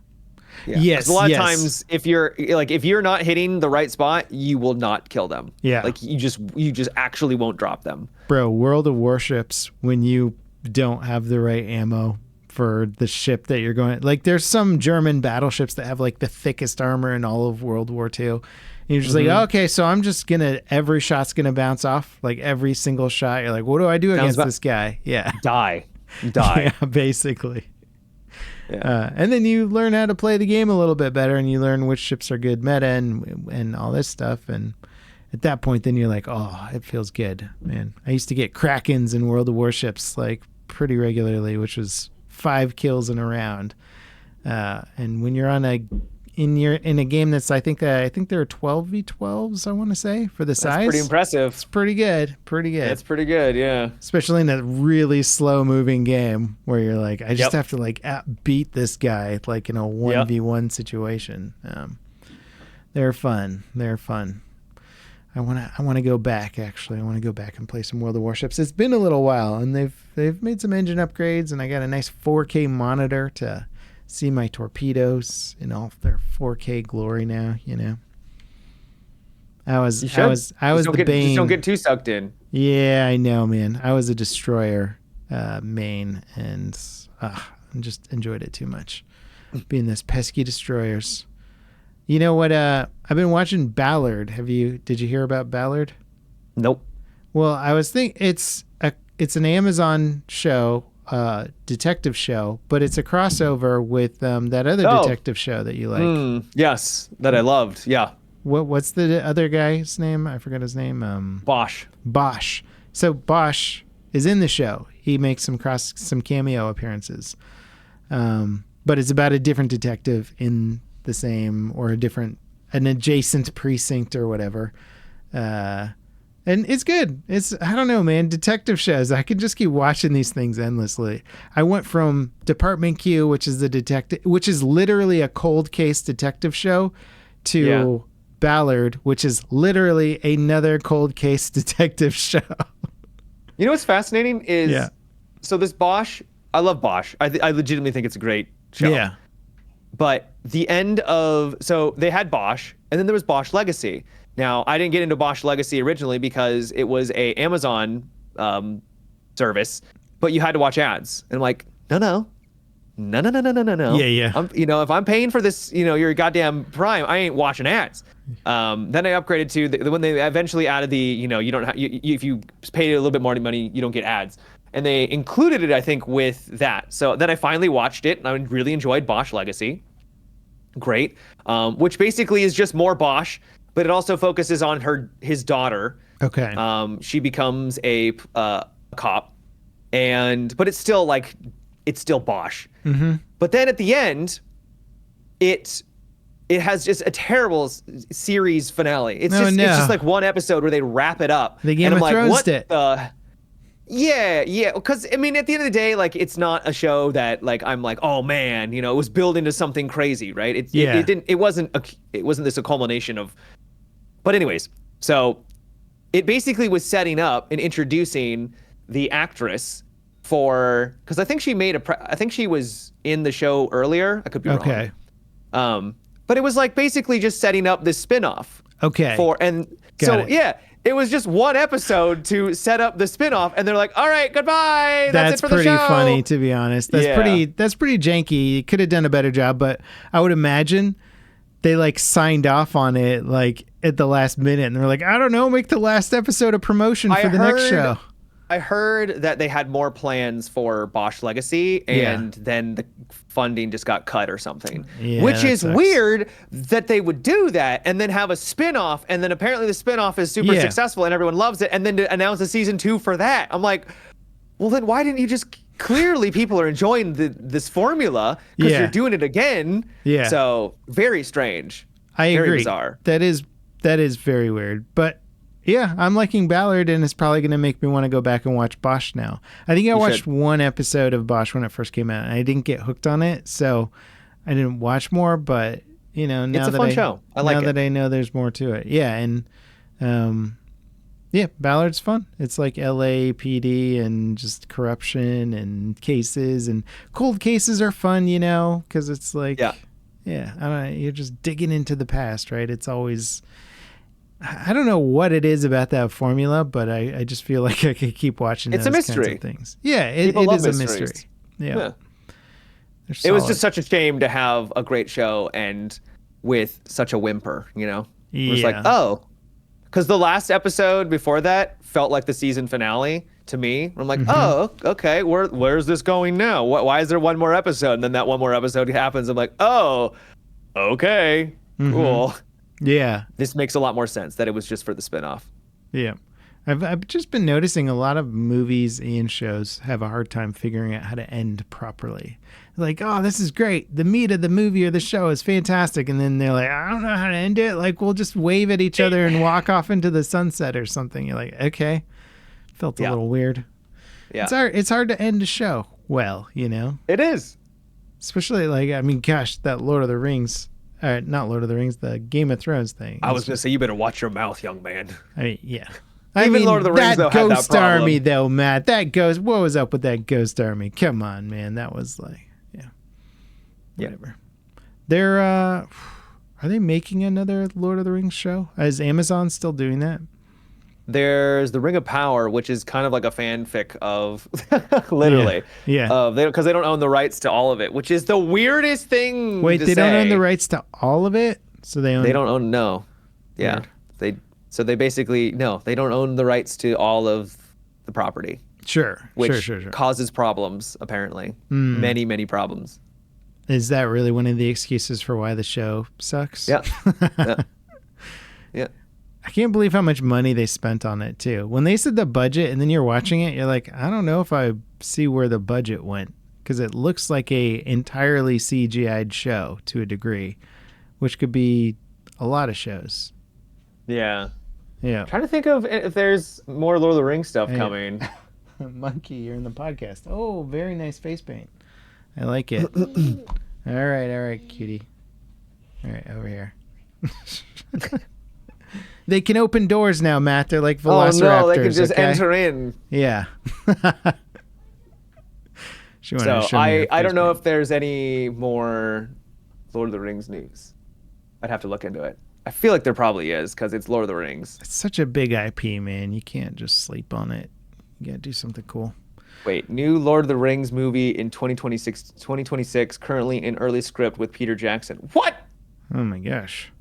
Speaker 2: Yes. A lot of times, if you're not hitting the right spot, you will not kill them.
Speaker 1: Yeah.
Speaker 2: Like you just actually won't drop them.
Speaker 1: Bro, World of Warships, when you don't have the right ammo for the ship that you're going, like there's some German battleships that have like the thickest armor in all of World War II. And you're just like, okay, so I'm just every shot's gonna bounce off, like every single shot. You're like, what do I do against this guy? Yeah.
Speaker 2: Die. Yeah,
Speaker 1: basically. Yeah. And then you learn how to play the game a little bit better, and you learn which ships are good meta and all this stuff. And at that point, then you're like, oh, it feels good, man. I used to get Krakens in World of Warships like pretty regularly, which was 5 kills in a round. And when you're in a game that's I think there are 12v12s, I want to say, for the size.
Speaker 2: That's pretty impressive.
Speaker 1: It's pretty good.
Speaker 2: That's pretty good, yeah.
Speaker 1: Especially in a really slow moving game where you're like, I just have to beat this guy like in a 1v1 situation. They're fun. I want to go back, actually. I want to go back and play some World of Warships. It's been a little while, and they've made some engine upgrades, and I got a nice 4K monitor to see my torpedoes in all their 4K glory now, you know. I was the Bane.
Speaker 2: Just don't get too sucked in.
Speaker 1: Yeah, I know, man. I was a destroyer main, and I just enjoyed it too much. Being those pesky destroyers. You know what? I've been watching Ballard. Did you hear about Ballard?
Speaker 2: Nope.
Speaker 1: Well, I was thinking it's an Amazon show. Detective show, but it's a crossover with that other detective show that you like.
Speaker 2: Yes, that I loved. Yeah.
Speaker 1: What's the other guy's name? I forgot his name. Bosch. So Bosch is in the show. He makes some cameo appearances. But it's about a different detective in the same or an adjacent precinct or whatever. And it's good. I don't know, man. Detective shows. I can just keep watching these things endlessly. I went from Department Q, which is literally a cold case detective show, to Ballard, which is literally another cold case detective show.
Speaker 2: You know what's fascinating is, so this Bosch, I love Bosch. I legitimately think it's a great show. Yeah. But so they had Bosch, and then there was Bosch Legacy. Now, I didn't get into Bosch Legacy originally because it was a Amazon service, but you had to watch ads. And I'm like, no.
Speaker 1: Yeah.
Speaker 2: If I'm paying for this, your goddamn Prime, I ain't watching ads. Then I upgraded to when they eventually added you don't have, if you pay a little bit more money, you don't get ads. And they included it, I think, with that. So then I finally watched it, and I really enjoyed Bosch Legacy. Great. Which basically is just more Bosch. But it also focuses on his daughter. Okay. She becomes a cop, but it's still like it's still Bosch.
Speaker 1: Mm-hmm.
Speaker 2: But then at the end, it has just a terrible series finale. It's it's just like one episode where they wrap it up.
Speaker 1: The Game of Thrones did.
Speaker 2: Yeah, because I mean, at the end of the day, like it's not a show that like I'm like, oh man, it was building to something crazy, right? It wasn't this a culmination of. But anyways, so it basically was setting up and introducing the actress because I think she was in the show earlier. I could be wrong.
Speaker 1: Okay.
Speaker 2: But it was like basically just setting up this spinoff.
Speaker 1: Okay.
Speaker 2: It was just one episode to set up the spinoff, and they're like, "All right, goodbye. That's it for the show."
Speaker 1: That's pretty funny, to be honest. That's pretty janky. You could have done a better job, but I would imagine they like signed off on it like at the last minute, and they're like, "I don't know, make the last episode a promotion for the next show."
Speaker 2: I heard that they had more plans for Bosch Legacy, and then the funding just got cut or something. Yeah, which is weird that they would do that and then have a spinoff, and then apparently the spinoff is super successful and everyone loves it, and then to announce a season 2 for that. I'm like, well, then why didn't you just... Clearly people are enjoying this formula because you're doing it again. Yeah. So very strange.
Speaker 1: I agree.
Speaker 2: Very bizarre.
Speaker 1: That is very weird. But yeah, I'm liking Ballard, and it's probably going to make me want to go back and watch Bosch now. I think I watched one episode of Bosch when it first came out, and I didn't get hooked on it, so I didn't watch more. But now
Speaker 2: it's a fun show. I like it.
Speaker 1: Now that I know there's more to it, and Ballard's fun. It's like LAPD and just corruption and cases, and cold cases are fun, because it's like I don't know, you're just digging into the past, right? It's always. I don't know what it is about that formula, but I just feel like I could keep watching those kinds of things. Yeah, it is a mystery. Yeah.
Speaker 2: It was just such a shame to have a great show end with such a whimper, It was like, oh, because the last episode before that felt like the season finale to me. I'm like, oh, okay, where's this going now? Why is there one more episode? And then that one more episode happens. I'm like, oh, okay, cool.
Speaker 1: Yeah.
Speaker 2: This makes a lot more sense that it was just for the spinoff.
Speaker 1: Yeah. I've just been noticing a lot of movies and shows have a hard time figuring out how to end properly. Like, oh, this is great. The meat of the movie or the show is fantastic. And then they're like, I don't know how to end it. Like, we'll just wave at each other and walk off into the sunset or something. You're like, okay. Felt a little weird. Yeah. It's hard to end a show well,
Speaker 2: It is.
Speaker 1: Especially that Lord of the Rings. Not Lord of the Rings, the Game of Thrones thing.
Speaker 2: I was going to say, you better watch your mouth, young man.
Speaker 1: I mean, yeah.
Speaker 2: Even Lord of the Rings, though, had that problem.
Speaker 1: Ghost Army, though, Matt. What was up with that Ghost Army? Come on, man. That was like, whatever. They're, are they making another Lord of the Rings show? Is Amazon still doing that?
Speaker 2: There's the Ring of Power, which is kind of like a fanfic of, literally.
Speaker 1: Yeah.
Speaker 2: Because they don't own the rights to all of it, which is the weirdest thing.
Speaker 1: Wait, they don't own the rights to all of it? So they
Speaker 2: don't own, no. Yeah.
Speaker 1: Weird.
Speaker 2: They basically, no, they don't own the rights to all of the property.
Speaker 1: Sure.
Speaker 2: Which causes problems, apparently. Many, many problems.
Speaker 1: Is that really one of the excuses for why the show sucks?
Speaker 2: Yeah. Yeah.
Speaker 1: I can't believe how much money they spent on it, too. When they said the budget and then you're watching it, you're like, I don't know if I see where the budget went. Because it looks like a entirely CGI'd show to a degree, which could be a lot of shows.
Speaker 2: Yeah.
Speaker 1: Yeah.
Speaker 2: I'm trying to think of if there's more Lord of the Rings stuff coming.
Speaker 1: Monkey, you're in the podcast. Oh, very nice face paint. I like it. All right, cutie. All right, over here. They can open doors now, Matt. They're like velociraptors.
Speaker 2: Oh, no, they can just enter in.
Speaker 1: Yeah.
Speaker 2: I don't know if there's any more Lord of the Rings news. I'd have to look into it. I feel like there probably is because it's Lord of the Rings.
Speaker 1: It's such a big IP, man. You can't just sleep on it. You got to do something cool.
Speaker 2: Wait, new Lord of the Rings movie in 2026, currently in early script with Peter Jackson. What?
Speaker 1: Oh, my gosh.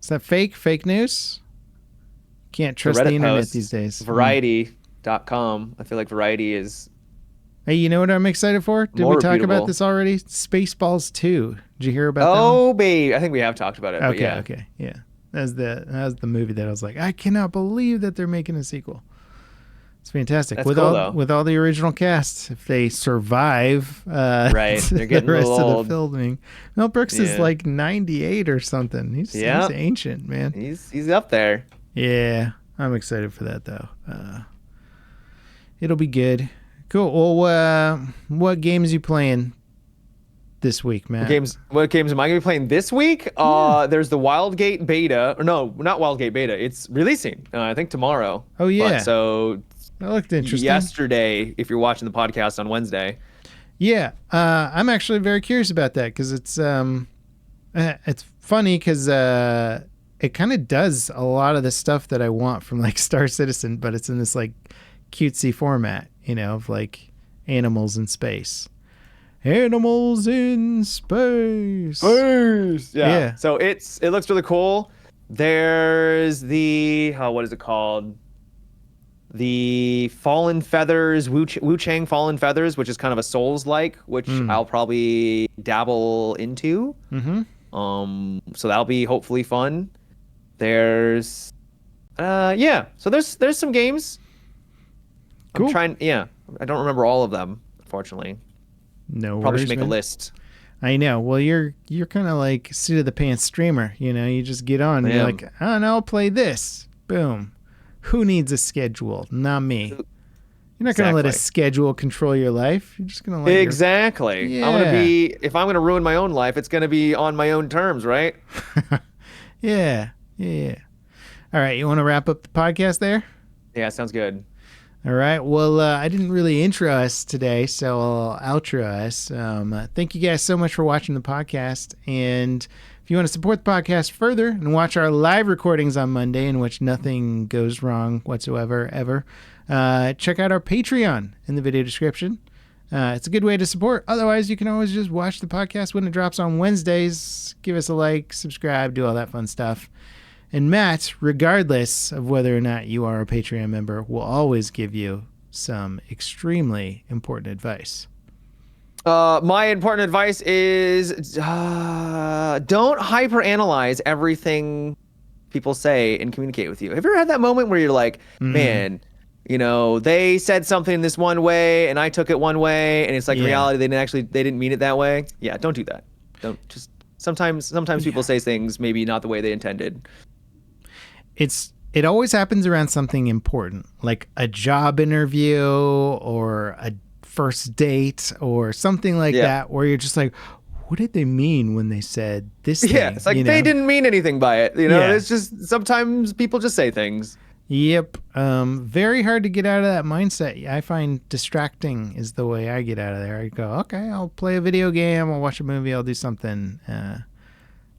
Speaker 1: Is that fake news? Can't trust the internet these days.
Speaker 2: Variety.com. I feel like Variety is...
Speaker 1: Hey, you know what I'm excited for? Did we talk about this already? Spaceballs 2. Did you hear about that?
Speaker 2: Oh, babe. I think we have talked about it.
Speaker 1: Okay. Yeah. That was the movie that I was like, I cannot believe that they're making a sequel. It's fantastic.
Speaker 2: That's cool, though.
Speaker 1: With all the original cast, if they survive
Speaker 2: Right. They're getting
Speaker 1: the
Speaker 2: a
Speaker 1: rest
Speaker 2: little
Speaker 1: of the
Speaker 2: old.
Speaker 1: filming. Mel Brooks is
Speaker 2: Yeah.
Speaker 1: like 98 or something. He's ancient, man.
Speaker 2: He's up there.
Speaker 1: Yeah, I'm excited for that though. It'll be good. Cool. Well, what games you playing this week, Matt?
Speaker 2: What games am I going to be playing this week? There's the Wildgate beta. Or no, not Wildgate beta. It's releasing, I think, tomorrow.
Speaker 1: Oh, yeah.
Speaker 2: But, so
Speaker 1: That looked interesting.
Speaker 2: yesterday, if you're watching the podcast on Wednesday.
Speaker 1: Yeah, I'm actually very curious about that because it's funny because it kind of does a lot of the stuff that I want from like Star Citizen, but it's in this like cutesy format, of like animals in space. Animals in space.
Speaker 2: Yeah. So it looks really cool. There's what is it called? The Fallen Feathers, Wu Chang Fallen Feathers, which is kind of a Souls-like, which I'll probably dabble into.
Speaker 1: Mm-hmm.
Speaker 2: So that'll be hopefully fun. There's, So there's some games.
Speaker 1: Cool.
Speaker 2: I don't remember all of them, unfortunately.
Speaker 1: No
Speaker 2: Probably
Speaker 1: worries,
Speaker 2: should make
Speaker 1: man.
Speaker 2: a list.
Speaker 1: I know. Well, you're kind of like seat of the pants streamer. You just get on and you're like, oh, no, I'll play this. Boom. Who needs a schedule? Not me. You're not going to let a schedule control your life. You're just going to let
Speaker 2: Exactly.
Speaker 1: Yeah.
Speaker 2: If I'm going to ruin my own life, it's going to be on my own terms, right?
Speaker 1: Yeah. All right. You want to wrap up the podcast there?
Speaker 2: Yeah, sounds good.
Speaker 1: All right. Well, I didn't really intro us today, so I'll outro us. Thank you guys so much for watching the podcast. And if you want to support the podcast further and watch our live recordings on Monday, in which nothing goes wrong whatsoever, ever, check out our Patreon in the video description. It's a good way to support. Otherwise, you can always just watch the podcast when it drops on Wednesdays. Give us a like, subscribe, do all that fun stuff. And Matt, regardless of whether or not you are a Patreon member, will always give you some extremely important advice.
Speaker 2: My important advice is don't hyperanalyze everything people say and communicate with you. Have you ever had that moment where you're like, man, they said something this one way and I took it one way, and it's like in reality they didn't mean it that way? Yeah, don't do that. Don't just sometimes people say things maybe not the way they intended.
Speaker 1: It always happens around something important, like a job interview or a first date or something like that, where you're just like, what did they mean when they said this thing?
Speaker 2: Yeah, it's like they didn't mean anything by it. It's just sometimes people just say things.
Speaker 1: Yep. Very hard to get out of that mindset. I find distracting is the way I get out of there. I go, okay, I'll play a video game, I'll watch a movie, I'll do something.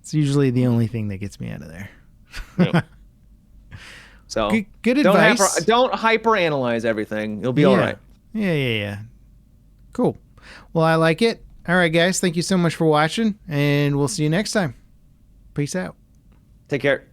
Speaker 1: It's usually the only thing that gets me out of there.
Speaker 2: Yep. So
Speaker 1: good advice.
Speaker 2: Don't hyperanalyze everything. You'll be all right.
Speaker 1: Yeah. Cool. Well, I like it. All right, guys. Thank you so much for watching, and we'll see you next time. Peace out.
Speaker 2: Take care.